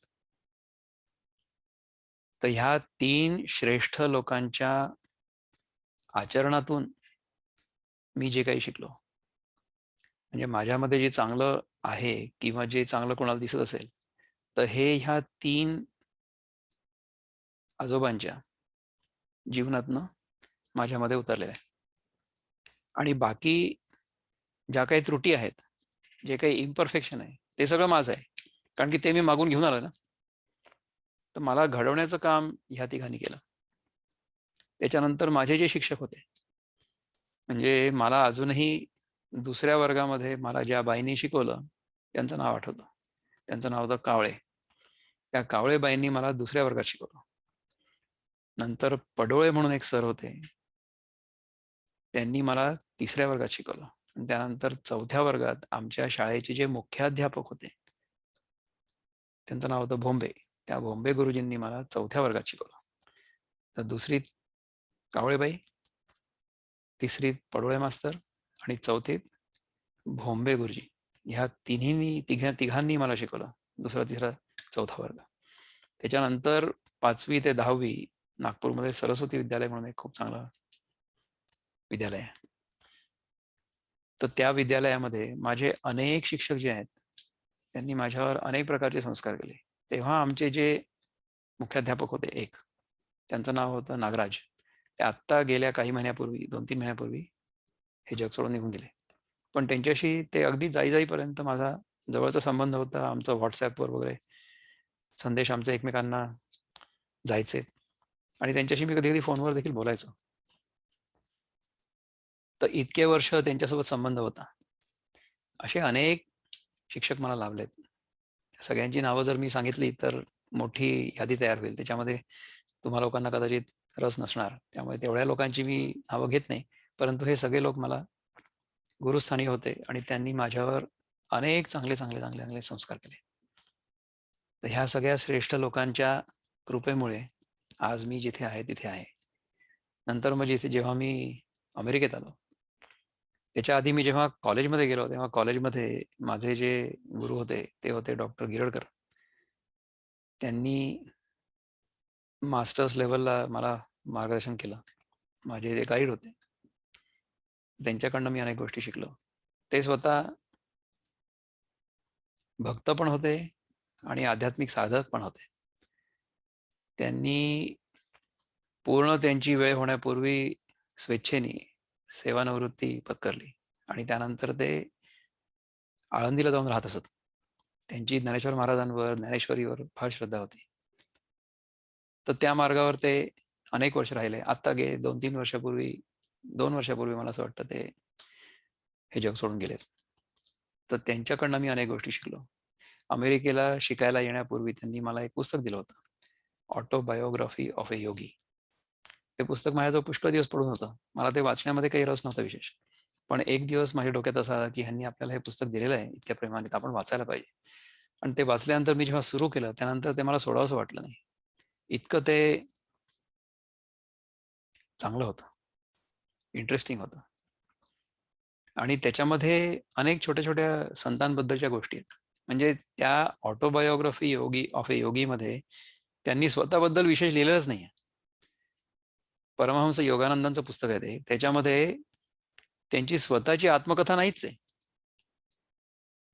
तर ह्या 3 श्रेष्ठ लोकांच्या आचरणातून मी जे काही शिकलो, म्हणजे माझ्यामध्ये जे चांगलं आहे किंवा जे चांगलं कोणाला दिसत असेल तर हे ह्या 3 आजोबांच्या जीवनातनं माझ्यामध्ये उतरलेलं आहे. आणि बाकी ज्या काही त्रुटी आहेत, जे काही इम्परफेक्शन आहे ते सगळं माझं आहे, कारण की ते मी मागून घेऊन आलो ना. तर मला घडवण्याचं काम ह्या तिघांनी केलं. त्याच्यानंतर माझे जे शिक्षक होते, म्हणजे मला अजूनही दुसऱ्या वर्गामध्ये मला ज्या बाईंनी शिकवलं त्यांचं नाव आठवतं. त्यांचं नाव होतं कावळे. त्या कावळे बाईंनी मला दुसऱ्या वर्गात शिकवलं. नंतर पडोळे म्हणून एक सर होते, त्यांनी मला तिसऱ्या वर्गात शिकवलं. आणि त्यानंतर 4थ्या वर्गात आमच्या शाळेचे जे मुख्याध्यापक होते त्यांचं नाव होतं भोंबे. त्या भोंबे गुरुजींनी मला 4थ्या वर्गात शिकवलं. तर दुसरीत कावळेबाई, तिसरीत पडोळे मास्तर आणि 4थीत भोंबे गुरुजी. ह्या तिघांनी मला शिकवलं, दुसरा तिसरा 4था वर्ग. त्याच्यानंतर 5वी ते 10वी नागपूरमध्ये सरस्वती विद्यालय म्हणून एक खूप चांगलं विद्यालय आहे. तर त्या विद्यालयामध्ये माझे अनेक शिक्षक जे आहेत त्यांनी माझ्यावर अनेक प्रकारचे संस्कार केले. तेव्हा आमचे जे मुख्याध्यापक होते एक, त्यांचं नाव होतं नागराज. ते आत्ता गेल्या काही महिन्यापूर्वी 2-3 महिन्यापूर्वी हे जग सोडून निघून गेले. पण त्यांच्याशी ते अगदी जाईपर्यंत माझा जवळचा संबंध होता. आमचं व्हॉट्सॲपवर वगैरे संदेश आमचे एकमेकांना जायचे आणि त्यांच्याशी मी कधी कधी फोनवर देखील बोलायचो. तर इतके वर्ष त्यांच्यासोबत संबंध होता. असे अनेक शिक्षक मला लाभलेत. सगळ्यांची नावं जर मी सांगितली तर मोठी यादी तयार होईल. त्याच्यामध्ये तुम्हा लोकांना कदाचित रस नसणार, त्यामुळे तेवढ्या लोकांची मी नावं घेत नाही. परंतु हे सगळे लोक मला गुरुस्थानी होते आणि त्यांनी माझ्यावर अनेक चांगले चांगले चांगले चांगले संस्कार केले. तर ह्या सगळ्या श्रेष्ठ लोकांच्या कृपेमुळे आज मी जिथे आहे तिथे आहे. नंतर मग जेव्हा मी अमेरिकेत आलो, त्याच्या आधी मी जेव्हा कॉलेजमध्ये गेलो तेव्हा कॉलेजमध्ये माझे जे गुरु होते ते होते डॉक्टर गिरडकर. त्यांनी मास्टर्स लेवलला मला मार्गदर्शन केलं. माझे जे गाईड होते त्यांच्याकडनं मी अनेक गोष्टी शिकलो. ते स्वतः भक्त पण होते आणि आध्यात्मिक साधक पण होते. त्यांनी पूर्ण त्यांची वेळ होण्यापूर्वी स्वेच्छेने सेवानिवृत्ती पत्करली आणि त्यानंतर ते आळंदीला जाऊन राहत असत. त्यांची ज्ञानेश्वर महाराजांवर, ज्ञानेश्वरीवर फार श्रद्धा होती. तर त्या मार्गावर ते अनेक वर्ष राहिले. आता 2-3 वर्षापूर्वी, 2 वर्षापूर्वी मला असं वाटतं ते हे जग सोडून गेलेत. तर त्यांच्याकडनं मी अनेक गोष्टी शिकलो. अमेरिकेला शिकायला येण्यापूर्वी त्यांनी मला एक पुस्तक दिलं होतं, ऑटोबायोग्राफी ऑफ ए योगी. ते पुस्तक माझ्याजवळ पुष्कळ दिवस पडून होतं. मला ते वाचण्यामध्ये काही रस नव्हता विशेष. पण एक दिवस माझ्या डोक्यात असा आला की ह्यांनी आपल्याला हे पुस्तक दिलेलं आहे इतक्या प्रेमाने, तर आपण वाचायला पाहिजे. आणि ते वाचल्यानंतर मी जेव्हा सुरू केलं त्यानंतर ते मला सोडावंसं वाटलं नाही. इतकं ते चांगलं होतं, इंटरेस्टिंग होतं. आणि त्याच्यामध्ये अनेक छोट्या छोट्या संतांबद्दलच्या गोष्टी आहेत. म्हणजे त्या ऑटोबायोग्राफी योगी ऑफ ए योगीमध्ये त्यांनी स्वतःबद्दल विशेष लिहिलेलंच नाहीये. परमहंस योगानंदांचं पुस्तक आहे ते, त्याच्यामध्ये त्यांची स्वतःची आत्मकथा नाहीच आहे.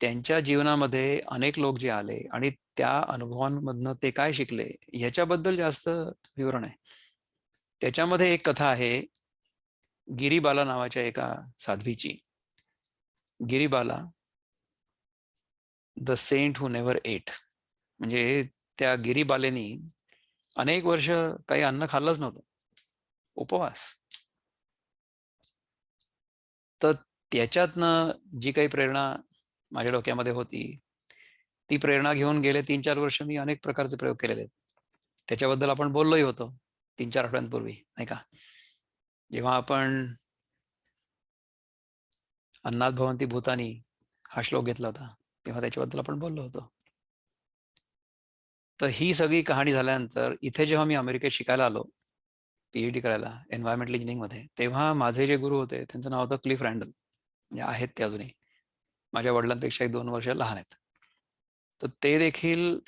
त्यांच्या जीवनामध्ये अनेक लोक जे आले आणि त्या अनुभवांमधनं ते काय शिकले ह्याच्याबद्दल जास्त विवरण आहे. त्याच्यामध्ये एक कथा आहे गिरीबाला नावाच्या एका साध्वीची. Giribala the saint who never ate. म्हणजे त्या गिरीबालेनी अनेक वर्ष काही अन्न खाल्लंच नव्हतं, उपवास. तर त्याच्यातनं जी काही प्रेरणा माझ्या डोक्यामध्ये होती, ती प्रेरणा घेऊन गेले 3-4 वर्ष मी अनेक प्रकारचे प्रयोग केलेले आहेत. त्याच्याबद्दल आपण बोललोही होतो 3-4 आठवड्यांपूर्वी, नाही का? जेव्हा आपण अन्नात भवन्ति भूतानी हा श्लोक घेतला होता, तेव्हा त्याच्याबद्दल आपण बोललो होतो. तर ही सगळी कहाणी झाल्यानंतर इथे जेव्हा मी अमेरिकेत शिकायला आलो, पीएचडी करायला एन्व्हायरमेंटल इंजिनिअरिंगमध्ये, तेव्हा माझे जे गुरु होते त्यांचं नाव होतं क्लिफ रँडल. म्हणजे आहेत ते अजूनही, माझ्या वडिलांपेक्षा 1-2 वर्ष लहान आहेत. तर ते देखील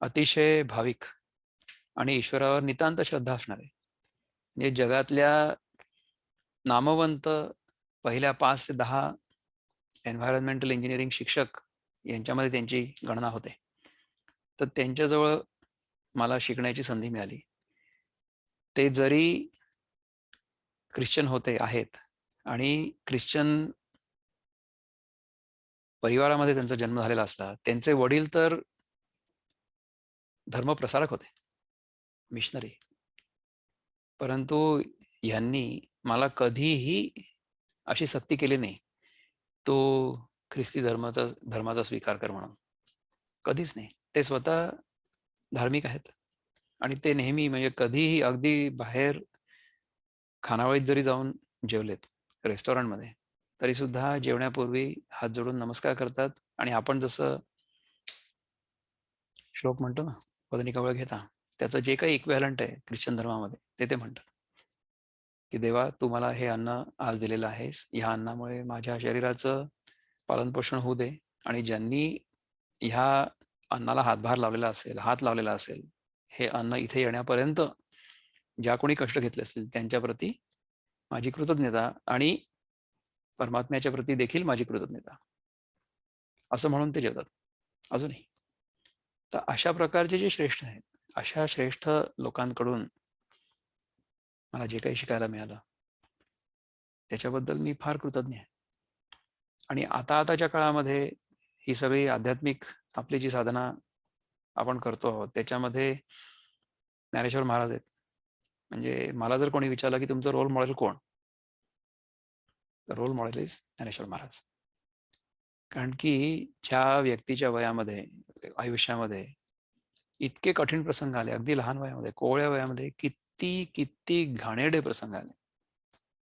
अतिशय भाविक आणि ईश्वरावर नितांत श्रद्धा असणारे, म्हणजे जगातल्या नामवंत पहिल्या 5 ते 10 एन्व्हायरमेंटल इंजिनिअरिंग शिक्षक यांच्यामध्ये त्यांची गणना होते. तर त्यांच्याजवळ मला शिकण्याची संधी मिळाली. ते जरी ख्रिश्चन होते आहेत आणि ख्रिश्चन परिवारामध्ये त्यांचा जन्म झालेला असला, त्यांचे वडील तर धर्मप्रसारक होते, मिशनरी. परंतु यांनी मला कधीही अशी सक्ती केली नाही, तो ख्रिस्ती धर्माचा स्वीकार कर म्हणून. कधीच नाही. ते स्वतः धार्मिक आहेत आणि ते नेहमी म्हणजे कधीही अगदी बाहेर खानावळीत जरी जाऊन जेवलेत रेस्टॉरंटमध्ये, तरी सुद्धा जेवण्यापूर्वी हात जोडून नमस्कार करतात आणि आपण जसं श्लोक म्हणतो ना, वदनी कवळ घेता, त्याचं जे काही इक्विव्हॅलंट आहे ख्रिश्चन धर्मामध्ये, ते म्हणतात की देवा तू मला हे अन्न आज दिलेलं आहेस, ह्या अन्नामुळे माझ्या शरीराचं पालनपोषण होऊ दे आणि ज्यांनी ह्या अन्नाला हातभार लावलेला असेल, हात लावलेला असेल, हे अन्न इथे येण्यापर्यंत ज्या कोणी कष्ट घेतले असतील त्यांच्या प्रती माझी कृतज्ञता आणि परमात्म्याच्या प्रती देखील माझी कृतज्ञता, असं म्हणून ते जेवतात अजूनही. तर अशा प्रकारचे जे श्रेष्ठ आहेत, अशा श्रेष्ठ लोकांकडून मला जे काही शिकायला मिळालं त्याच्याबद्दल मी फार कृतज्ञ आहे. आणि आताच्या काळामध्ये ही सगळी आध्यात्मिक आपली जी साधना आपण करतो आहोत त्याच्यामध्ये ज्ञानेश्वर महाराज आहेत. म्हणजे मला जर कोणी विचारलं की तुमचं रोल मॉडेल कोण, तर role model is Dnyaneshwar Maharaj. कारण की ज्या व्यक्तीच्या वयामध्ये, आयुष्यामध्ये इतके कठीण प्रसंग आले, अगदी लहान वयामध्ये, कोवळ्या वयामध्ये किती किती घाणेरडे प्रसंग आले,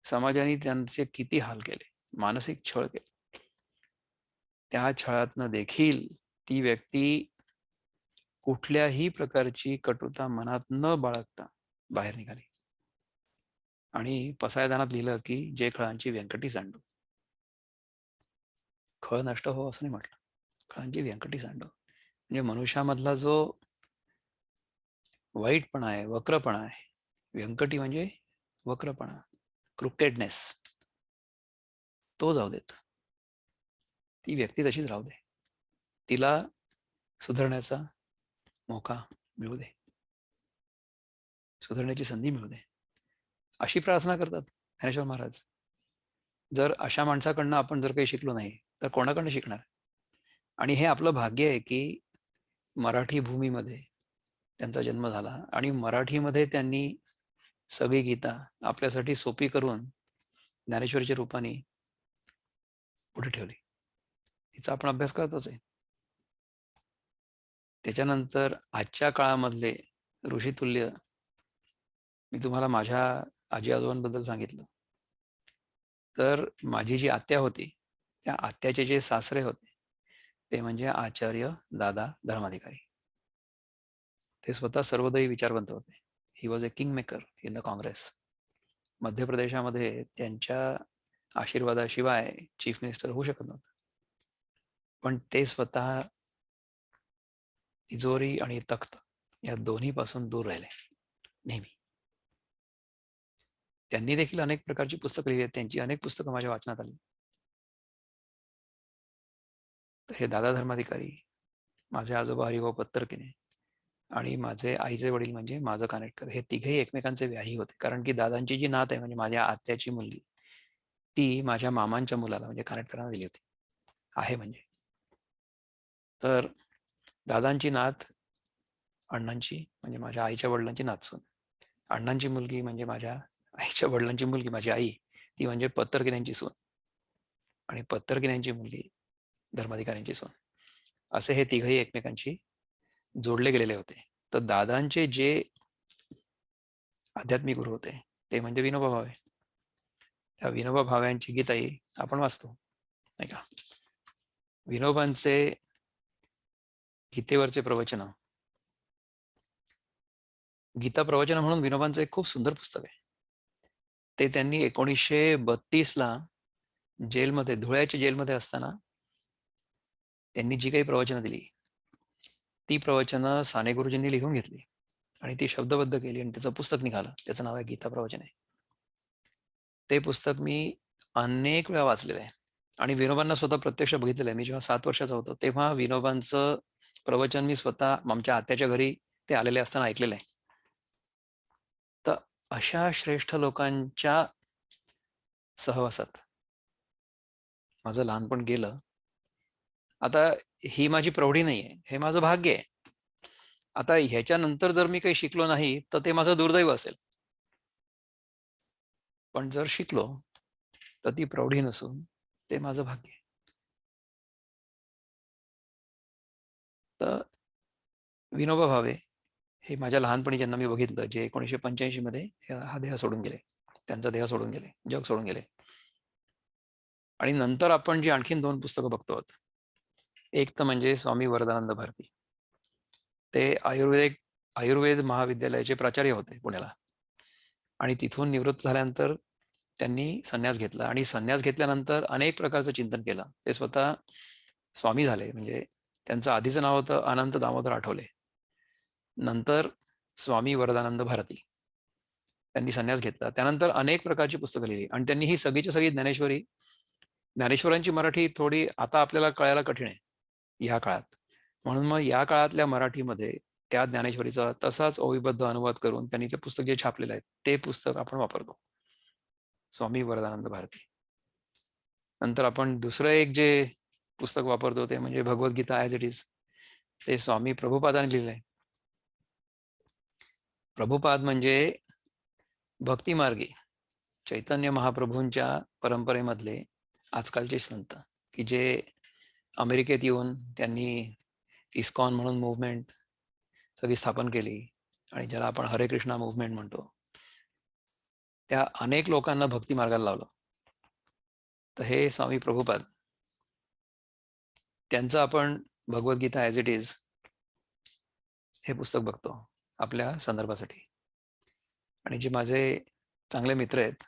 समाजाने त्यांचे किती हाल केले, मानसिक छळ केले, त्या छळातनं देखील ती व्यक्ती कुठल्याही प्रकारची कटुता मनात न बाळगता बाहेर निघाली आणि पसायदानात लिहिलं की जे खळांची व्यंकटी सांडो. खळ नष्ट हो असं नाही म्हटलं, खळांची व्यंकटी सांडो. म्हणजे मनुष्यामधला जो वाईटपणा आहे, वक्रपणा आहे, व्यंकटी म्हणजे वक्रपणा, क्रुकेडनेस, तो जाऊ देत. ती व्यक्ती तशीच राहू दे, तिला सुधारण्याचा मौका मिळू दे, सुधारण्याची संधी मिळू दे, अशी प्रार्थना करतात ज्ञानेश्वर महाराज. जर अशा माणसाकडनं आपण जर काही शिकलो नाही तर कोणाकडनं शिकणार? आणि हे आपलं भाग्य आहे की मराठी भूमीमध्ये त्यांचा जन्म झाला आणि मराठीमध्ये त्यांनी सगळी गीता आपल्यासाठी सोपी करून ज्ञानेश्वरीच्या रूपाने पुढे ठेवली. तिचा आपण अभ्यास करतोच आहे. त्याच्यानंतर आजच्या काळामधले ऋषितुल्य, मी तुम्हाला माझ्या आजी आजोबांबद्दल सांगितलं, तर माझी जी आत्या होती त्या आत्याचे जे सासरे होते ते म्हणजे आचार्य दादा धर्माधिकारी. ते स्वतः सर्वोदयी विचारवंत होते. He was a king maker in the Congress. मध्य प्रदेशामध्ये त्यांच्या आशीर्वादाशिवाय चीफ मिनिस्टर होऊ शकत नव्हतं. पण ते स्वतः तिजोरी आणि तख्त या दोन्ही पासून दूर राहिले नेहमी. त्यांनी देखील अनेक प्रकारची पुस्तकं लिहिली आहेत. त्यांची अनेक पुस्तकं माझ्या वाचनात आली. तर हे दादा धर्माधिकारी, माझे आजोबा हरिभाऊ पत्तरकिने आणि माझे आईचे वडील म्हणजे माझं कानेटकर, हे तिघेही एकमेकांचे व्याही होते. कारण की दादांची जी नात आहे म्हणजे माझ्या आत्याची मुलगी, ती माझ्या मामांच्या मुलाला म्हणजे कानेटकरांना दिली होती, आहे म्हणजे. तर दादांची नात अण्णांची म्हणजे माझ्या आईच्या वडिलांची नातसून, अण्णांची मुलगी म्हणजे माझ्या आईच्या वडिलांची मुलगी माझी आई, ती म्हणजे पत्तरकिन्यांची सून, आणि पत्तरकिन्यांची मुलगी धर्माधिकाऱ्यांची सून, असे हे तिघही एकमेकांशी जोडले गेलेले होते. तर दादांचे जे आध्यात्मिक गुरु होते ते म्हणजे विनोबा भावे. त्या विनोबा भाव्यांची गीताई आपण वाचतो, नाही का. विनोबांचे गीतेवरचे प्रवचन, गीता प्रवचन म्हणून विनोबांचं एक खूप सुंदर पुस्तक आहे. ते त्यांनी 1932ला जेलमध्ये, धुळ्याच्या जेलमध्ये असताना त्यांनी जी काही प्रवचनं दिली, ती प्रवचनं साने गुरुजींनी लिहून घेतली आणि ती शब्दबद्ध केली आणि त्याचं पुस्तक निघालं. त्याचं नाव आहे गीता प्रवचन आहे. ते पुस्तक मी अनेक वेळा वाचलेलं आहे आणि विनोबांना स्वतः प्रत्यक्ष बघितलेलं आहे. मी जेव्हा 7 वर्षाचा होतो तेव्हा विनोबांचं प्रवचन मी स्वतः आमच्या आत्याच्या घरी ते आलेले असताना ऐकलेलं आहे. तर अशा श्रेष्ठ लोकांच्या सहवासात माझं लहानपण गेलं. आता ही माझी प्रौढी नाहीये, हे माझं भाग्य आहे. आता ह्याच्यानंतर जर मी काही शिकलो नाही तर ते माझं दुर्दैव असेल. पण जर शिकलो तर ती प्रौढी नसून ते माझं भाग्य आहे. तर विनोबा भावे हे माझ्या लहानपणी ज्यांना मी बघितलं, जे 1985 मध्ये हा देह सोडून गेले, त्यांचा देह सोडून गेले, जग सोडून गेले. आणि नंतर आपण जी आणखीन 2 पुस्तकं बघतो, एक तर म्हणजे स्वामी वरदानंद भारती. ते आयुर्वेद महाविद्यालयाचे प्राचार्य होते पुण्याला, आणि तिथून निवृत्त झाल्यानंतर त्यांनी संन्यास घेतला आणि संन्यास घेतल्यानंतर अनेक प्रकारचं चिंतन केलं. ते स्वतः स्वामी झाले. म्हणजे त्यांचं आधीचं नाव होतं अनंत दामोदर आठवले, नंतर स्वामी वरदानंद भारती. त्यांनी संन्यास घेतला, त्यानंतर अनेक प्रकारची पुस्तकं लिहिली आणि त्यांनी ही सगळीची सगळी ज्ञानेश्वरांची मराठी थोडी आता आपल्याला कळायला कठीण आहे ह्या काळात. म्हणून मग या काळातल्या मराठीमध्ये त्या ज्ञानेश्वरीचा तसाच ओवीबद्ध अनुवाद करून त्यांनी ते पुस्तक जे छापलेलं आहे ते पुस्तक आपण वापरतो, स्वामी वरदानंद भारती. नंतर आपण दुसरं एक जे पुस्तक वापरतो ते म्हणजे भगवद्गीता ॲज इट इज, ते स्वामी प्रभुपादांनी लिहिलंय. प्रभुपाद म्हणजे भक्तिमार्गी चैतन्य महाप्रभूंच्या परंपरेमधले आजकालचे संत, की जे अमेरिकेत येऊन त्यांनी इस्कॉन म्हणून मुवमेंट सगळी स्थापन केली आणि ज्याला आपण हरे कृष्णा मुवमेंट म्हणतो, त्या अनेक लोकांना भक्ती मार्गाला लावलं. तर हे स्वामी प्रभुपाद, त्यांचं आपण भगवद्गीता ॲज इट इज हे पुस्तक बघतो आपल्या संदर्भासाठी. आणि जे माझे चांगले मित्र आहेत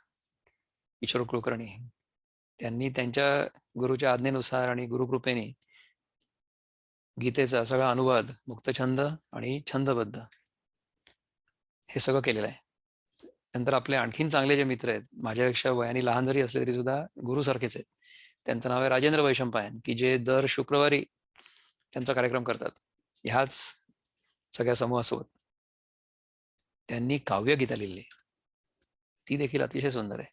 किशोर कुलकर्णी, त्यांनी त्यांच्या गुरुच्या आज्ञेनुसार आणि गुरुकृपेने गीतेचा सगळा अनुवाद मुक्तछंद आणि छंदबद्ध हे सगळं केलेलं आहे. नंतर आपले आणखीन चांगले जे मित्र आहेत, माझ्यापेक्षा वयाने लहान जरी असले तरी सुद्धा गुरुसारखेच आहेत, त्यांचं नाव आहे राजेंद्र वैशंपायन, की जे दर शुक्रवारी त्यांचा कार्यक्रम करतात ह्याच सगळ्या समूहासोबत. त्यांनी काव्यगीता लिहिली, ती देखील अतिशय सुंदर आहे.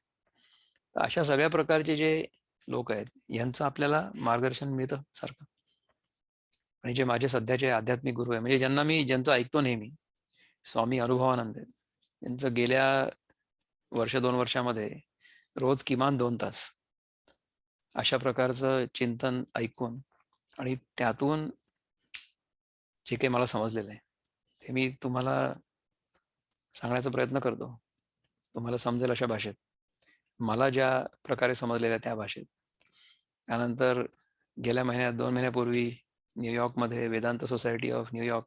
तर अशा सगळ्या प्रकारचे जे लोक आहेत यांचं आपल्याला मार्गदर्शन मिळतं सारखं. आणि जे माझे सध्याचे आध्यात्मिक गुरु आहे, म्हणजे ज्यांचं ऐकतो नेहमी, स्वामी अनुभवानंद आहेत. यांचं गेल्या 1-2 वर्षामध्ये रोज किमान 2 तास अशा प्रकारचं चिंतन ऐकून आणि त्यातून जे काही मला समजलेलं आहे ते मी तुम्हाला सांगण्याचा प्रयत्न करतो, तुम्हाला समजेल अशा भाषेत, मला ज्या प्रकारे समजलेलं आहे त्या भाषेत. त्यानंतर गेल्या महिन्यात 2 महिन्यापूर्वी न्यूयॉर्कमध्ये वेदांत सोसायटी ऑफ न्यूयॉर्क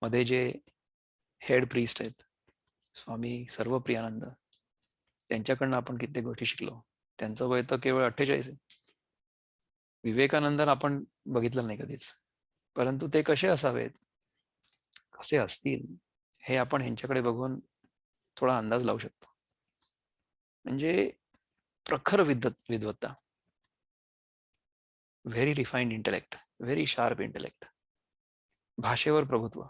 मध्ये जे हेड प्रीस्ट आहेत स्वामी सर्वप्रियानंद, त्यांच्याकडनं आपण कित्येक गोष्टी शिकलो. त्यांचं वय तर केवळ 48 आहे, विवेकानंदन आपण बघितलं नाही कधीच, परंतु ते कसे असावेत, कसे असतील, हे आपण ह्यांच्याकडे बघून थोडा अंदाज लावू शकतो. म्हणजे प्रखर विद्वत्ता, very refined intellect, very sharp intellect, भाषेवर प्रभुत्व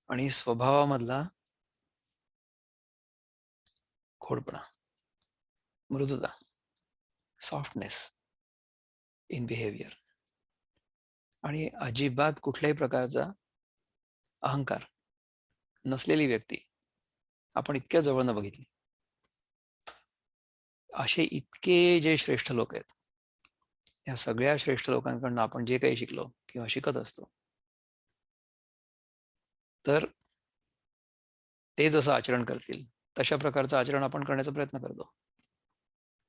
आणि स्वभावामधला खोडपणा, मृदुता, सॉफ्टनेस इन बिहेवियर आणि अजिबात कुठल्याही प्रकारचा अहंकार नसलेली व्यक्ती आपण इतक्या जवळनं बघितली. असे इतके जे श्रेष्ठ लोक आहेत, या सगळ्या श्रेष्ठ लोकांकडनं आपण जे काही शिकलो किंवा शिकत असतो, तर ते जसं आचरण करतील तशा प्रकारचं आचरण आपण करण्याचा प्रयत्न करतो.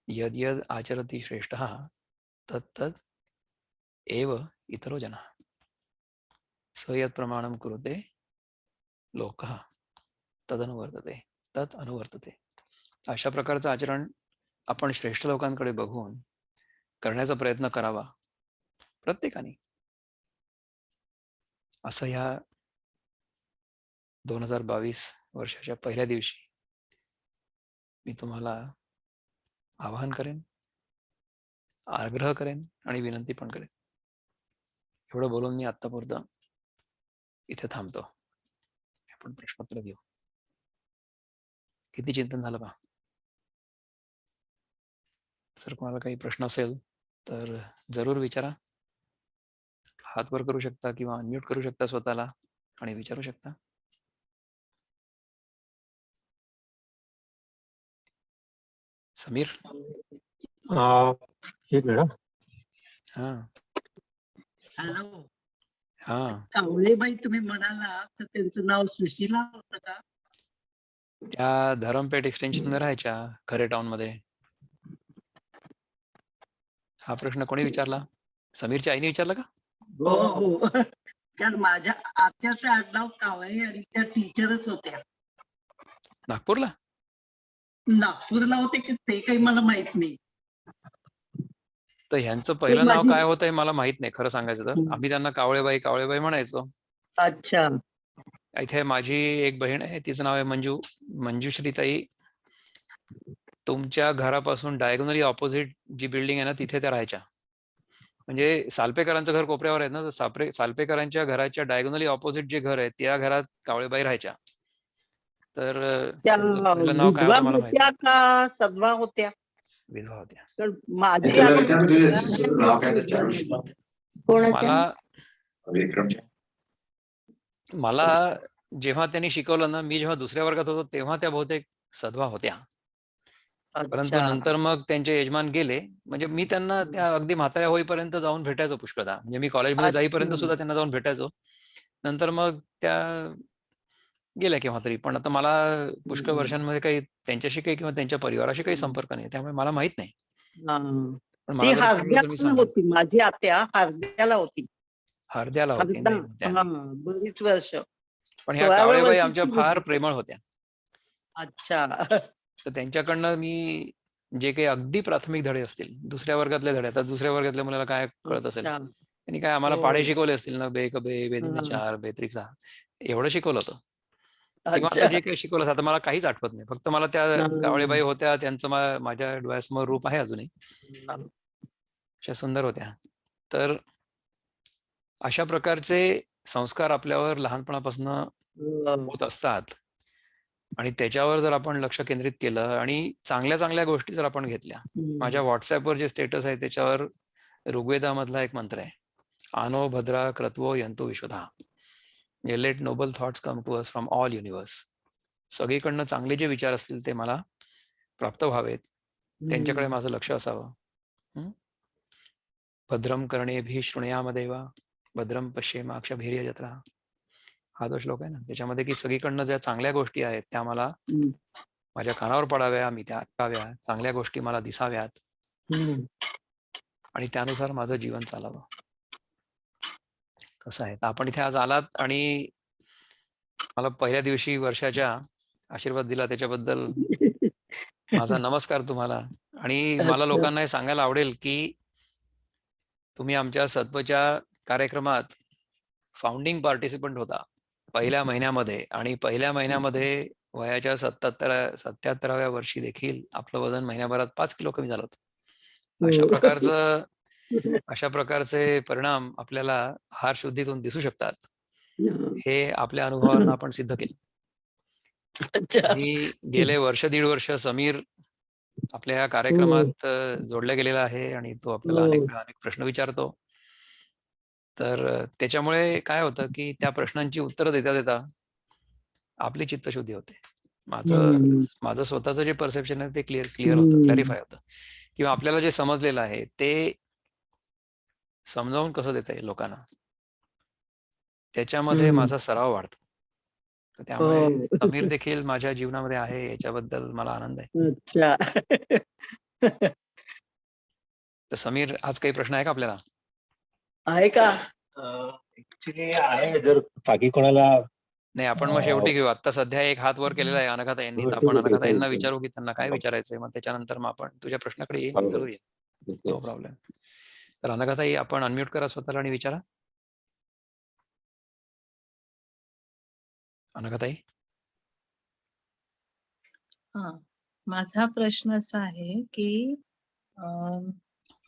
यद यद आचरती श्रेष्ठ तत्तद एव इतरो जनः स यत् प्रमाणं कुरुते लोकः तदनुवर्तते तत् अनुवर्तते. अशा प्रकारचं आचरण आपण श्रेष्ठ लोकांकडे बघून करण्याचा प्रयत्न करावा प्रत्येकाने. असं ह्या 2022 वर्षाच्या पहिल्या दिवशी मी तुम्हाला आवाहन करेन, आग्रह करेन आणि विनंती पण करेन. एवढं बोलून मी आत्तापुरतं इथे थांबतो. आपण प्रश्नोत्तर घेऊ. किती चिंतन झालं पहा. जर कोणाला काही प्रश्न असेल तर जरूर विचारा. हात वर करू शकता किंवा अनम्यूट करू शकता स्वतःला आणि विचारू शकता. समीर. एक मिनिट. हा हॅलो. हा कावळेबाई तुम्ही म्हणाला तर त्यांचं नाव सुशीला होतं का? त्या धरमपेठ एक्सटेन्शन मध्ये राहायच्या, खरे टाउन मध्ये. हा प्रश्न कोणी विचारला? समीरच्या आईने विचारला का? हो हो. कारण माझ्या आत्याचं आडनाव कावळे आणि त्या टीचरच होत्या. नागपूरला? नागपूरला होते की ते काही मला माहित नाही. तर ह्यांचं पहिलं नाव माझी- काय होतं हे मला माहित नाही खरं सांगायचं तर. आम्ही त्यांना कावळेबाई कावळेबाई म्हणायचो. अच्छा. इथे माझी एक बहीण आहे, तिचं नाव आहे मंजू. मंजुश्रीताई. तुमच्या घरापासून डायगोनली ऑपोजिट जी बिल्डिंग आहे ना, तिथे त्या राहायच्या. म्हणजे सालपेकरांचं घर कोपऱ्यावर आहे ना, तर सालपेकरांच्या घराच्या डायगोनली ऑपोजिट जे घर आहे त्या घरात कावळेबाई राहायच्या. तर त्या त्यांचं पहिलं नाव काय विधवा होतं मला माहित होत्या नाही. का सद्वा होत्या? विधवा होत्या. तर माझी त्याला आत्या- विचार तुझ्या सिस्टरचं नाव काय त्याच्या आयुष्यात? विक्रमच्या. मला जेव्हा त्यांनी शिकवलं ना, मी जेव्हा दुसऱ्या वर्गात होतो तेव्हा त्या बहुतेक सद्वा होत्या. परंतु अच्छा. नंतर मग त्यांचे यजमान गेले. म्हणजे मी त्यांना त्या अगदी म्हाताऱ्या होईपर्यंत जाऊन भेटायचो पुष्कळदा. म्हणजे मी कॉलेजमध्ये जाईपर्यंत सुद्धा त्यांना जाऊन भेटायचो. नंतर मग त्या गेल्या केव्हा तरी. पण आता मला पुष्कळ वर्षांमध्ये काही त्यांच्याशी काही किंवा त्यांच्या परिवाराशी काही संपर्क नाही, त्यामुळे मला माहित नाही. हा. पण ती मला जर कळलं तर मी हरद्याला सांगेन. होती, माझी आत्या हरद्याला होती. हरद्याला होती हरदा. नाही होत्या. हा, बरीच वर्ष. पण ह्या 16व्या कावळेबाई वर्षी आमच्या ती फार होती. प्रेमळ होत्या. अच्छा. तर त्यांच्याकडनं मी जे काही अगदी प्राथमिक धडे असतील, दुसऱ्या वर्गातले धडे, आता दुसऱ्या वर्गातल्या मुलाला काय कळत असेल, अच्छा. त्यांनी काय आम्हाला हो. पाढे शिकवले असतील ना, बे कबे बेदिन हा. 4 बेत्रिक 6 एवढं शिकवलं होतं. किंवा अच्छा. आता जे काही शिकवलं आता मला काहीच आठवत नाही. फक्त मला त्या हा. कावळेबाई होत्या, त्यांचं माझ्या डोळ्यासमोर रूप आहे अजूनही. अशा सुंदर होत्या. तर अशा प्रकारचे संस्कार आपल्यावर लहानपणापासून होत असतात आणि त्याच्यावर जर आपण लक्ष केंद्रित केलं आणि चांगल्या चांगल्या गोष्टी जर आपण घेतल्या. माझ्या व्हॉट्सअपवर जे स्टेटस आहे त्याच्यावर ऋग्वेदामधला एक मंत्र आहे, आनो भद्रा क्रत्वो यंतो विश्वधा. Let noble thoughts come to us from all universe. सगळीकडनं चांगले जे विचार असतील ते मला प्राप्त व्हावेत, त्यांच्याकडे माझं लक्ष असावं. भद्रम कर्णेभिः शृणुयामदेव भद्रम पश्येमाक्षभिर्यजत्रा. हा जो श्लोक आहे ना, त्याच्यामध्ये की सगळीकडनं ज्या चांगल्या गोष्टी आहेत त्या मला माझ्या कानावर पडाव्या, मी त्या ऐकाव्या, चांगल्या गोष्टी मला दिसाव्यात आणि त्यानुसार माझं जीवन चालावं. कसं आहे, आपण इथे आज आलात आणि मला पहिल्या दिवशी वर्षाच्या आशीर्वाद दिला त्याच्याबद्दल माझा नमस्कार तुम्हाला. आणि मला लोकांना हे सांगायला आवडेल की तुम्ही आमच्या सत्वच्या कार्यक्रमात फाउंडिंग पार्टिसिपंट होता पहिल्या महिन्यामध्ये, आणि पहिल्या महिन्यामध्ये वयाच्या 77व्या वर्षी देखील आपलं वजन महिन्याभरात 5 किलो कमी झालं होतं. अशा प्रकारचे परिणाम आपल्याला आहार शुद्धीतून दिसू शकतात. हे आपल्या अनुभवावरून आपण सिद्ध केले. अच्छा. आणि गेले वर्ष दीड वर्ष समीर आपल्या या कार्यक्रमात जोडला गेलेला आहे आणि तो आपल्याला अनेक प्रश्न विचारतो. तर त्याच्यामुळे काय होतं की त्या प्रश्नांची उत्तरं देता देता आपली चित्तशुद्धी होते. माझं स्वतःचं जे परसेप्शन आहे ते क्लिअर होतं, क्लॅरिफाय होतं, किंवा आपल्याला जे समजलेलं आहे ते समजावून कसं देता येईल लोकांना, त्याच्यामध्ये माझा सराव वाढतो. तर त्यामुळे समीर देखील माझ्या जीवनामध्ये आहे, याच्याबद्दल मला आनंद आहे. अच्छा. तर समीर, आज काही प्रश्न आहे का आपल्याला? आहे का? ऍक्च्युली आहे, जर बाकी कोणाला. नाही, आपण मग शेवटी घेऊ. आता सध्या एक हात वर केलेला आहे अनघाताईंनी, तर ठीक आपण आहे, अनघाताईंना ठीक आहे. विचारू की त्यांना काय विचारायचंय, मग त्याच्यानंतर मग आपण तुझ्या प्रश्नाकडे येईल. जरूर येईल, नो प्रॉब्लेम. तर अनघाताई, आपण अनम्यूट करा स्वतःला आणि विचारा. अनघाताई. हा, माझा प्रश्न असा आहे की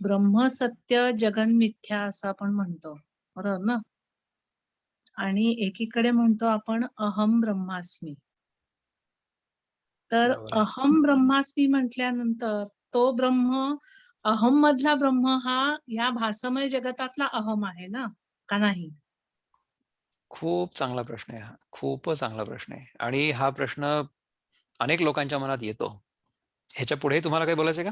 ब्रह्म सत्य जगन मिथ्या असं आपण म्हणतो, बरोबर ना? आणि एकीकडे म्हणतो आपण अहम ब्रह्मास्मी. तर बरोबर आहे. अहम ब्रह्मास्मी म्हटल्यानंतर तो ब्रह्म, अहम मधला ब्रह्म हा या भासमय जगतातला अहम आहे ना, का नाही? खूप चांगला प्रश्न आहे हा, खूपच चांगला प्रश्न आहे. आणि हा प्रश्न अनेक लोकांच्या मनात येतो. ह्याच्या पुढे तुम्हाला काही बोलायचं का?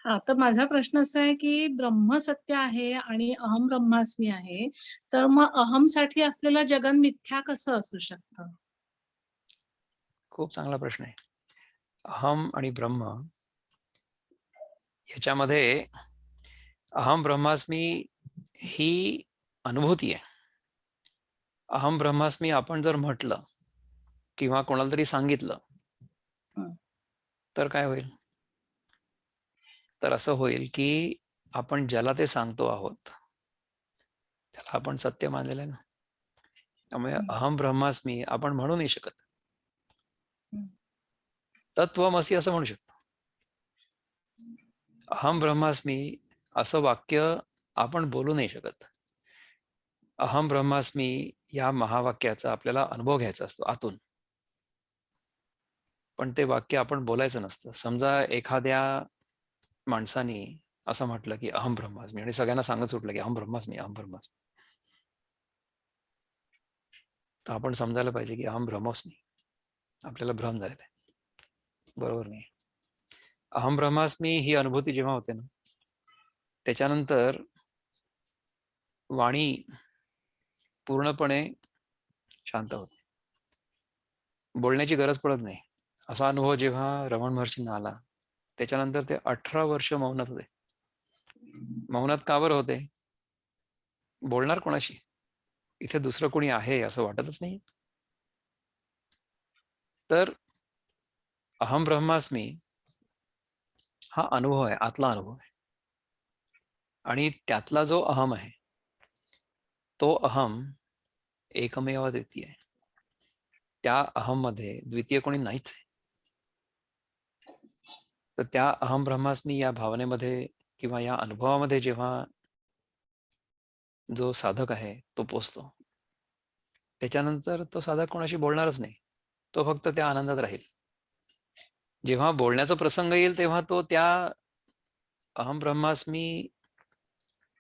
हा, तर माझा प्रश्न असा आहे की ब्रह्म सत्य आहे आणि अहम ब्रह्मास्मी आहे, तर मग अहम साठी असलेलं जगन मिथ्या कसं असू शकतं? खूप चांगला प्रश्न आहे. अहम आणि ब्रह्म ह्याच्यामध्ये अहम ब्रह्मास्मी ही अनुभूती आहे. अहम ब्रह्मास्मी आपण जर म्हटलं किंवा कोणाला तरी सांगितलं तर काय होईल? तर असं होईल की आपण ज्याला ते सांगतो आहोत त्याला आपण सत्य मानलेलं आहे ना. त्यामुळे अहम ब्रह्मास्मी आपण म्हणू नाही शकत. तत्वमसी असं म्हणू शकतो. अहम ब्रह्मास्मी असं वाक्य आपण बोलू नाही शकत. अहम ब्रह्मास्मी या महावाक्याचा आपल्याला अनुभव घ्यायचा असतो आतून, पण ते वाक्य आपण बोलायचं नसतं. समजा एखाद्या माणसाने असं म्हटलं की अहम ब्रह्मास्मी, आणि सगळ्यांना सांगत सुटलं की अहम ब्रह्मास्मी, अहम ब्रह्मास्मी, तर आपण समजायला पाहिजे की अहम ब्रह्मास्मी, आपल्याला भ्रम झालेला आहे. बरोबर नाही. अहम ब्रह्मास्मी ही अनुभूती जेव्हा होते ना, त्याच्यानंतर वाणी पूर्णपणे शांत होते, बोलण्याची गरज पडत नाही. असा अनुभव जेव्हा रमण महर्षींना आला, त्याच्यानंतर ते 18 वर्ष मौनात होते. मौनात का बरं होते? बोलणार कोणाशी? इथे दुसरं कोणी आहे असं वाटतच नाही. तर अहम ब्रह्मास्मी हा अनुभव आहे, आतला अनुभव आहे. आणि त्यातला जो अहम आहे तो अहम एकमेव द्वितीय आहे. त्या अहम मध्ये द्वितीय कोणी नाहीच आहे. तर त्या अहम ब्रह्मास्मी या भावनेमध्ये किंवा या अनुभवामध्ये जेव्हा जो साधक आहे तो पोचतो, त्याच्यानंतर तो साधक कोणाशी बोलणारच नाही. तो फक्त त्या आनंदात राहील. जेव्हा बोलण्याचा प्रसंग येईल तेव्हा तो त्या अहम ब्रह्मास्मी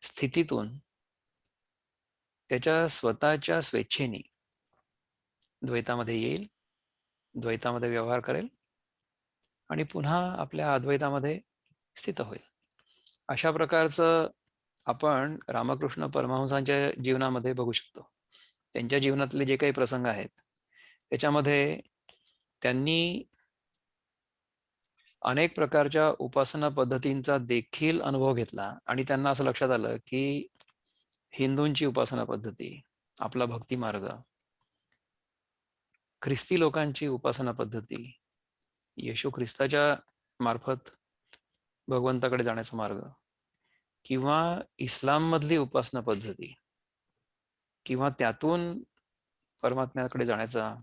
स्थितीतून त्याच्या स्वतःच्या स्वेच्छेने द्वैतामध्ये येईल, द्वैतामध्ये व्यवहार करेल आणि पुन्हा आपल्या अद्वैतामध्ये स्थित होईल. अशा प्रकारचं आपण रामकृष्ण परमहंसांच्या जीवनामध्ये बघू शकतो. त्यांच्या जीवनातले जे काही प्रसंग आहेत त्याच्यामध्ये त्यांनी अनेक प्रकारच्या उपासना पद्धतींचा देखील अनुभव घेतला आणि त्यांना असं लक्षात आलं की हिंदूंची उपासना पद्धती, आपला भक्ती मार्ग, ख्रिस्ती लोकांची उपासना पद्धती येशू ख्रिस्ताच्या मार्फत भगवंताकडे जाण्याचा मार्ग, किंवा इस्लाम मधली उपासना पद्धती, किंवा त्यातून परमात्म्याकडे जाण्याचा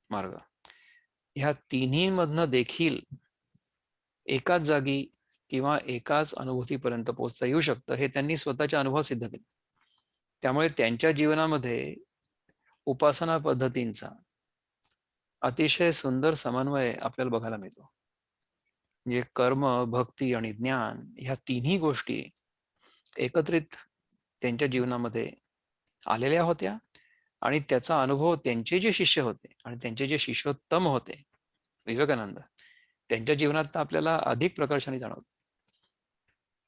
मार्ग, ह्या तिन्ही मधनं देखील एकाच जागी किंवा एकाच अनुभूतीपर्यंत पोहोचता येऊ शकतं, हे त्यांनी स्वतःच्या अनुभव सिद्ध केले. त्यामुळे त्यांच्या जीवनामध्ये उपासना पद्धतींचा अतिशय सुंदर समन्वय आपल्याला बघायला मिळतो. म्हणजे कर्म, भक्ती आणि ज्ञान ह्या तिन्ही गोष्टी एकत्रित त्यांच्या जीवनामध्ये आलेल्या होत्या, आणि त्याचा अनुभव त्यांचे जे शिष्य होते आणि त्यांचे जे शिष्योत्तम होते विवेकानंद, त्यांच्या जीवनात तर आपल्याला अधिक प्रकर्षाने जाणवतं.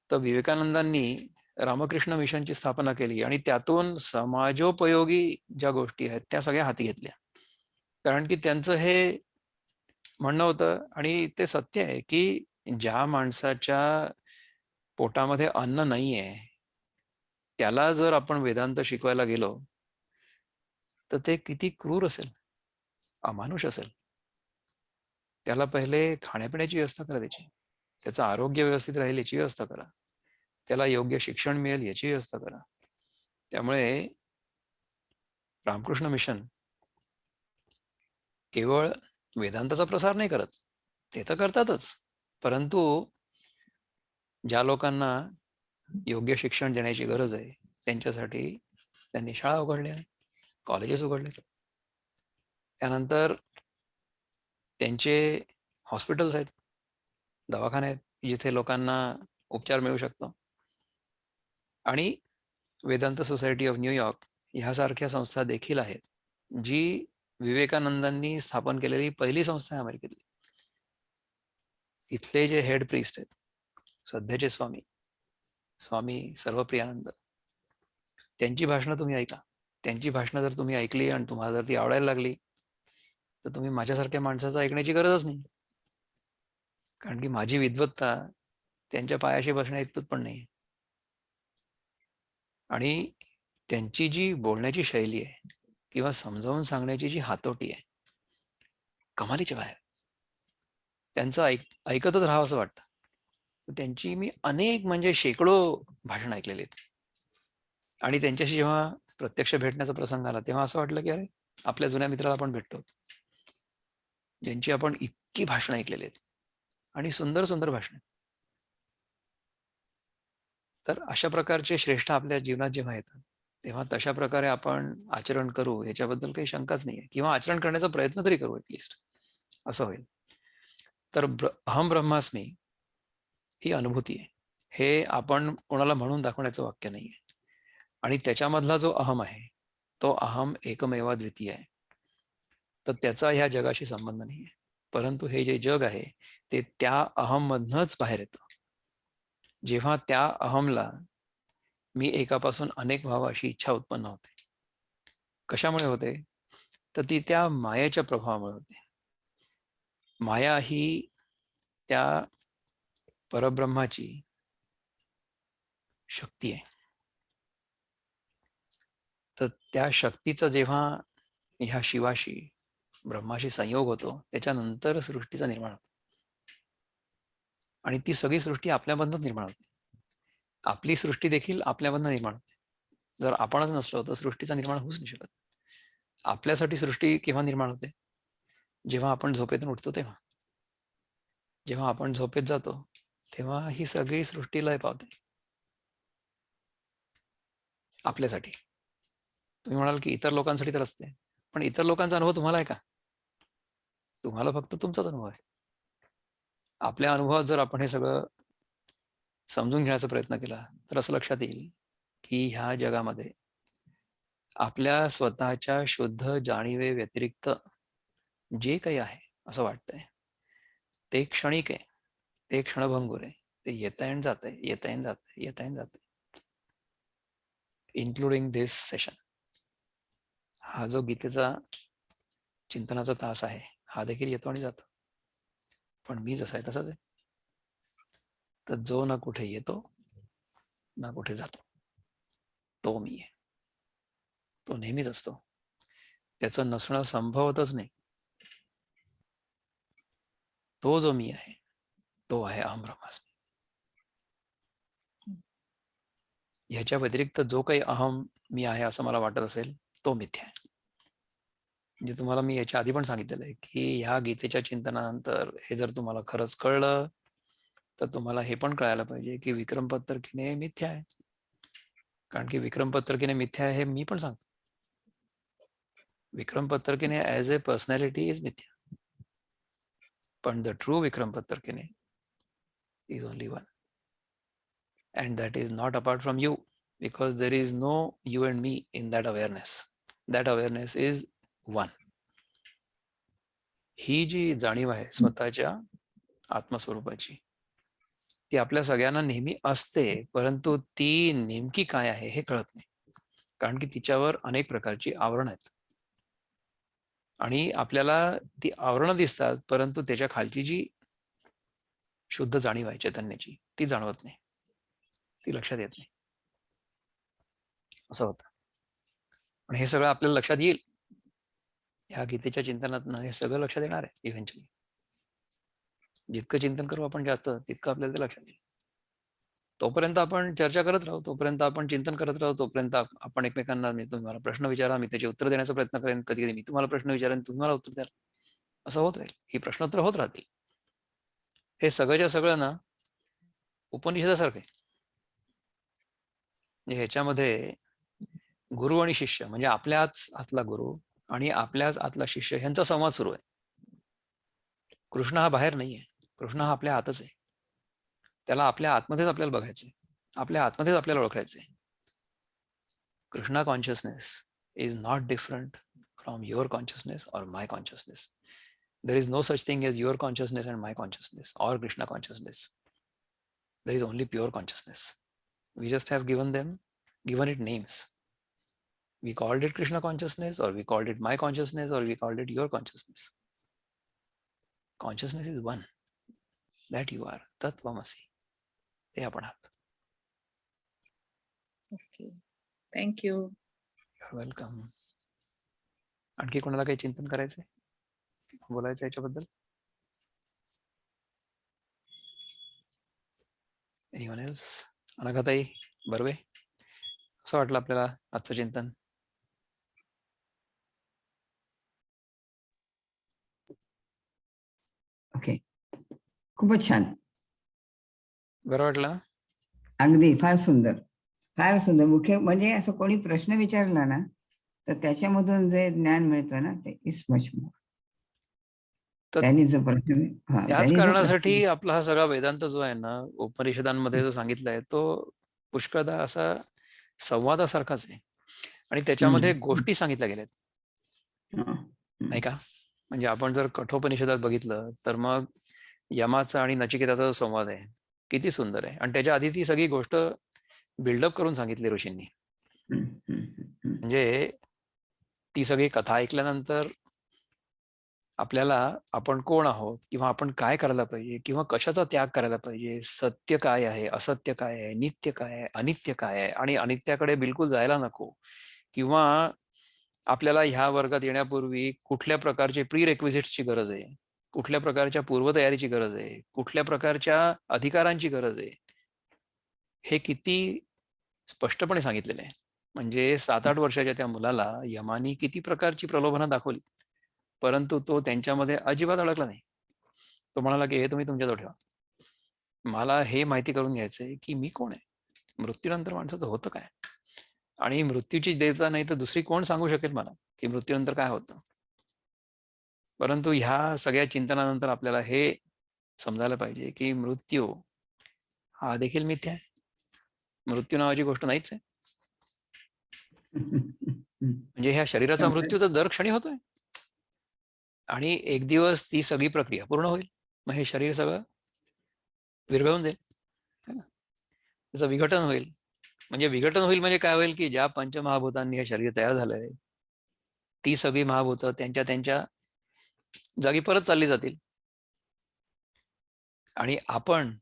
तर विवेकानंदांनी रामकृष्ण मिशनची स्थापना केली आणि त्यातून समाजोपयोगी ज्या गोष्टी आहेत त्या सगळ्या हाती घेतल्या. कारण की त्यांचं हे म्हणणं होतं, आणि ते सत्य आहे, की ज्या माणसाच्या पोटामध्ये अन्न नाहीये त्याला जर आपण वेदांत शिकवायला गेलो तर ते किती क्रूर असेल, अमानुष असेल. त्याला पहिले खाण्यापिण्याची व्यवस्था करा, त्याचं आरोग्य व्यवस्थित राहील याची व्यवस्था करा, त्याला योग्य शिक्षण मिळेल याची व्यवस्था करा. त्यामुळे रामकृष्ण मिशन केवळ वेदांताचा प्रसार नाही करत, ते तर करतातच, परंतु ज्या लोकांना योग्य शिक्षण देण्याची गरज आहे त्यांच्यासाठी त्यांनी शाळा उघडल्या, कॉलेजेस उघडले, त्यानंतर त्यांचे हॉस्पिटल्स आहेत, दवाखाने आहेत, जिथे लोकांना उपचार मिळू शकतो. आणि वेदांत सोसायटी ऑफ न्यूयॉर्क ह्यासारख्या संस्था देखील आहेत, जी विवेकानंदांनी स्थापन केलेली पहिली संस्था आहे अमेरिकेतली. इथले जे हेड प्रीस्ट आहेत, सध्याचे स्वामी सर्वप्रियानंद, त्यांची भाषणं तुम्ही ऐका. त्यांची भाषणं जर तुम्ही ऐकली आणि तुम्हाला जर ती आवडायला लागली तर तुम्ही माझ्यासारख्या माणसाचं ऐकण्याची गरजच नाही. कारण की माझी विद्वत्ता त्यांच्या पायाशी बसण्या इतपत पण नाही. आणि त्यांची जी बोलण्याची शैली आहे किंवा समजावून सांगण्याची जी हातोटी आहे, कमालीच्या बाहेर. त्यांचं ऐकतच राहावं असं वाटतं. त्यांची मी अनेक म्हणजे शेकडो भाषण ऐकलेली आहेत. आणि त्यांच्याशी जेव्हा प्रत्यक्ष भेटण्याचा प्रसंग आला तेव्हा असं वाटलं की अरे, आपल्या जुन्या मित्राला आपण भेटतो, ज्यांची आपण इतकी भाषणं ऐकलेली आहेत, आणि सुंदर सुंदर भाषण. तर अशा प्रकारचे श्रेष्ठ आपल्या जीवनात जेव्हा येतात तेव्हा तशा प्रकारे आपण आचरण करू याच्याबद्दल काही शंकाच नाही, किंवा आचरण करण्याचा प्रयत्न तरी करू ऍटलिस्ट, असं होईल. तर अहम ब्रह्मास्मी ही अनुभूती आहे, हे आपण कोणाला म्हणून दाखवण्याचं वाक्य नाहीये. आणि त्याच्यामधला जो अहम आहे तो अहम एकमेवा द्वितीय आहे, तर त्याचा ह्या जगाशी संबंध नाहीये. परंतु हे जे जग आहे ते त्या अहम मधनच बाहेर येतं. जेव्हा त्या अहमला मी एकापासून अनेक व्हावं अशी इच्छा उत्पन्न होते. कशामुळे होते? तर ती त्या मायेच्या प्रभावामुळे होते. माया ही त्या परब्रह्माची शक्ती आहे. तर त्या शक्तीचा जेव्हा ह्या शिवाशी ब्रह्माशी संयोग होतो त्याच्यानंतर सृष्टीचा निर्माण होतो. आणि ती सगळी सृष्टी आपल्यामधूनच निर्माण होते. आपली सृष्टी देखील आपल्यामधून निर्माण होते. जर आपणच नसलो तर सृष्टीचा निर्माण होऊच नाही शकत. आपल्यासाठी सृष्टी केव्हा निर्माण होते? जेव्हा आपण झोपेतून उठतो तेव्हा. जेव्हा आपण झोपेत जातो तेव्हा ही सगळी सृष्टी लय पावते आपल्यासाठी. तुम्ही म्हणाल की इतर लोकांसाठी तर असते, पण इतर लोकांचा अनुभव तुम्हाला आहे का? तुम्हाला फक्त तुमचाच अनुभव आहे. आपल्या अनुभवात जर आपण हे सगळं समजून घेण्याचा प्रयत्न केला तर असं लक्षात येईल की ह्या जगामध्ये आपल्या स्वतःच्या शुद्ध जाणीवे व्यतिरिक्त जे काही आहे असं वाटतंय ते क्षणिक आहे, ते क्षणभंगूर आहे, ते येतंय आणि जातंय, येतंय आणि जातंय, येतंय आणि जातंय. इन्क्लुडिंग दिस सेशन. हा जो गीतेचा चिंतनाचा तास आहे हा देखील येतो आणि जातो, पण मी जसा आहे तसाच आहे. तर जो ना कुठे येतो ना कुठे जातो तो मी आहे. तो नेहमीच असतो, त्याचं नसणं संभवतच नाही. तो जो मी आहे तो आहे अहम ब्रह्मास्मी. ह्याच्या व्यतिरिक्त जो काही अहम मी आहे असं मला वाटत असेल तो मिथ्या आहे. म्हणजे तुम्हाला मी याच्या आधी पण सांगितलेलं आहे की ह्या गीतेच्या चिंतनानंतर हे जर तुम्हाला खरंच कळलं तर तुम्हाला हे पण कळायला पाहिजे की विक्रम पत्तर्कीने मिथ्या आहे. कारण की विक्रम पत्तर्कीने मिथ्या आहे हे मी पण सांगतो. Vikram Pattarkine as a personality is मिथ्या. पण the true Vikram Pattarkine is only one, and that is not apart from you, because there is no you and me in that awareness. That awareness is one. ही जी जाणीव आहे स्वतःच्या आत्मस्वरूपाची ती आपल्या सगळ्यांना नेहमी असते, परंतु ती नेमकी काय आहे हे कळत नाही, कारण की तिच्यावर अनेक प्रकारची आवरण आहेत आणि आपल्याला ती आवरणं दिसतात, परंतु त्याच्या खालची जी शुद्ध जाणीव आहे चैतन्याची ती जाणवत नाही, ती लक्षात येत नाही. असं होतं. आणि हे सगळं आपल्याला लक्षात येईल ह्या गीतेच्या चिंतनातनं. हे सगळं लक्षात येणार आहे इव्हेंच्युअली. जितकं चिंतन करू आपण जास्त तितकं आपल्याला ते लक्षात येईल. तोपर्यंत आपण चर्चा करत राहू, तोपर्यंत आपण चिंतन करत राहू, तोपर्यंत आपण एकमेकांना, मी तुम्हाला प्रश्न विचारा, मी त्याचे उत्तर देण्याचा प्रयत्न करेन, कधी कधी मी तुम्हाला प्रश्न विचारेन, तुम्हाला उत्तर द्याल, असं होत राहील. ही प्रश्नोत्तर होत राहतील. हे सगळंच्या सगळं ना उपनिषदासारखं आहे. म्हणजे ह्याच्यामध्ये गुरु आणि शिष्य म्हणजे आपल्याच आतला गुरु आणि आपल्याच आतला शिष्य यांचा संवाद सुरू आहे. कृष्ण हा बाहेर नाहीये, कृष्ण हा आपल्या आतच आहे. त्याला आपल्या आतमध्येच आपल्याला बघायचंय, आपल्या आतमध्येच आपल्याला ओळखायचंय. Krishna consciousness is not different from your consciousness और my consciousness. There is no such thing as your consciousness and my consciousness और Krishna consciousness. There is only pure consciousness. We just have given it names. We called it Krishna consciousness, or we called it my consciousness, or we called it your consciousness. Consciousness is one. That you are. Tatvamasi. ते आपण आहात. Okay, thank you. You're welcome. आणखी कोणाला काही चिंतन करायचंय, बोलायचं याच्याबद्दल? Anyone else? अनघाताई बर्वे, कसं वाटलं आपल्याला आजचं चिंतन? ओके, खूपच छान, बरं वाटलं ना? अगदी फार सुंदर, फार सुंदर. मुख्य म्हणजे असं कोणी प्रश्न विचारला ना तर त्याच्यामधून जे ज्ञान मिळतं ना ते इज मच मोर. तर त्यांनी जो प्रश्न त्याच कारणासाठी आपला हा सगळा वेदांत जो आहे ना उपनिषदांमध्ये जो सांगितलाय तो पुष्कळदा असा संवादासारखाच आहे आणि त्याच्यामध्ये गोष्टी सांगितल्या गेल्यात, नाही का? म्हणजे आपण जर कठोपनिषदात बघितलं तर मग यमाचा आणि नचिकेताचा जो संवाद आहे किती सुंदर आहे, आणि त्याच्या आधी ती सगळी गोष्ट बिल्डअप करून सांगितली ऋषींनी. म्हणजे ती सगळी कथा ऐकल्यानंतर आपल्याला आपण कोण आहोत किंवा आपण काय करायला पाहिजे किंवा कशाचा त्याग करायला पाहिजे, सत्य काय आहे, असत्य काय आहे, नित्य काय आहे, अनित्य काय आहे, आणि अनित्याकडे बिलकुल जायला नको, किंवा आपल्याला ह्या वर्गात येण्यापूर्वी कुठल्या प्रकारचे प्री रेक्विजिट्सची गरज आहे, कुठल्या प्रकारच्या पूर्वतयारीची गरज आहे, कुठल्या प्रकारच्या अधिकारांची गरज आहे, हे किती स्पष्टपणे सांगितलेलं आहे. म्हणजे 7-8 वर्षाच्या त्या मुलाला यमानी किती प्रकारची प्रलोभनं दाखवली, परंतु तो त्यांच्यामध्ये अजिबात अडकला नाही. तो म्हणाला की हे तुम्ही तुमच्याजवळ ठेवा, मला हे माहिती करून घ्यायचंय की मी कोण आहे, मृत्यूनंतर माणसाचं होतं काय, आणि मृत्यूची देवता नाही तर दुसरी कोण सांगू शकेल मला की मृत्यूनंतर काय होतं. परंतु ह्या सगळ्या चिंतनानंतर आपल्याला हे समजायला पाहिजे की मृत्यू हा देखील मिथ्या आहे. मृत्यू नावाची गोष्ट नाहीच आहे. म्हणजे ह्या शरीराचा मृत्यू तर दर क्षणी होतोय, आणि एक दिवस ती सगळी प्रक्रिया पूर्ण होईल, मग हे शरीर सगळं विरघळून जाईल, त्याचं विघटन होईल. म्हणजे विघटन होईल म्हणजे काय होईल की ज्या पंचमहाभूतांनी हे शरीर तयार झालंय ती सगळी महाभूतं त्यांच्या त्यांच्या जागी परत चालली जातील, आणि आपण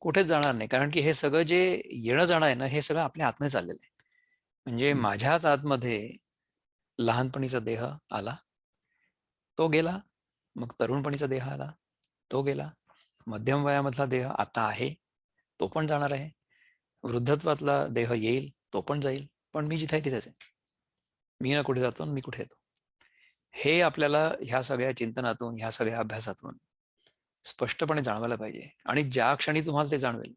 कुठेच जाणार नाही, कारण की हे सगळं जे येणं जाणं आहे ना हे सगळं आपल्या आतमध्ये चाललेलं आहे. म्हणजे माझ्याच आतमध्ये लहानपणीचा देह आला, तो गेला, मग तरुणपणीचा देह आला, तो गेला. मध्यम वयामधला देह आता आहे, तो पण जाणार आहे. वृद्धत्वातला देह येईल, तो पण जाईल, पण मी जिथे आहे तिथेच आहे. मी ना कुठे जातो मी कुठे येतो. हे आपल्याला ह्या सगळ्या चिंतनातून, ह्या सगळ्या अभ्यासातून स्पष्टपणे जाणवायला पाहिजे. आणि ज्या क्षणी तुम्हाला ते जाणवेल,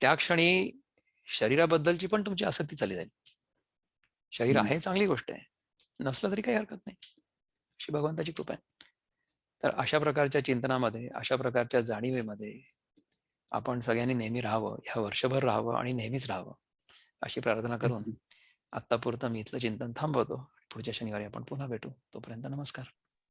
त्या क्षणी शरीराबद्दलची पण तुमची आसक्ती चाली जाईल. शरीर आहे चांगली गोष्ट आहे, नसलं तरी काही हरकत नाही, अशी भगवंताची कृपा आहे. तर अशा प्रकारच्या चिंतनामध्ये, अशा प्रकारच्या जाणीवेमध्ये आपण सगळ्यांनी नेहमी राहावं, ह्या वर्षभर राहावं आणि नेहमीच राहावं, अशी प्रार्थना करून आत्तापुरतं मी इथलं चिंतन थांबवतो. पुढच्या शनिवारी आपण पुन्हा भेटू. तोपर्यंत नमस्कार.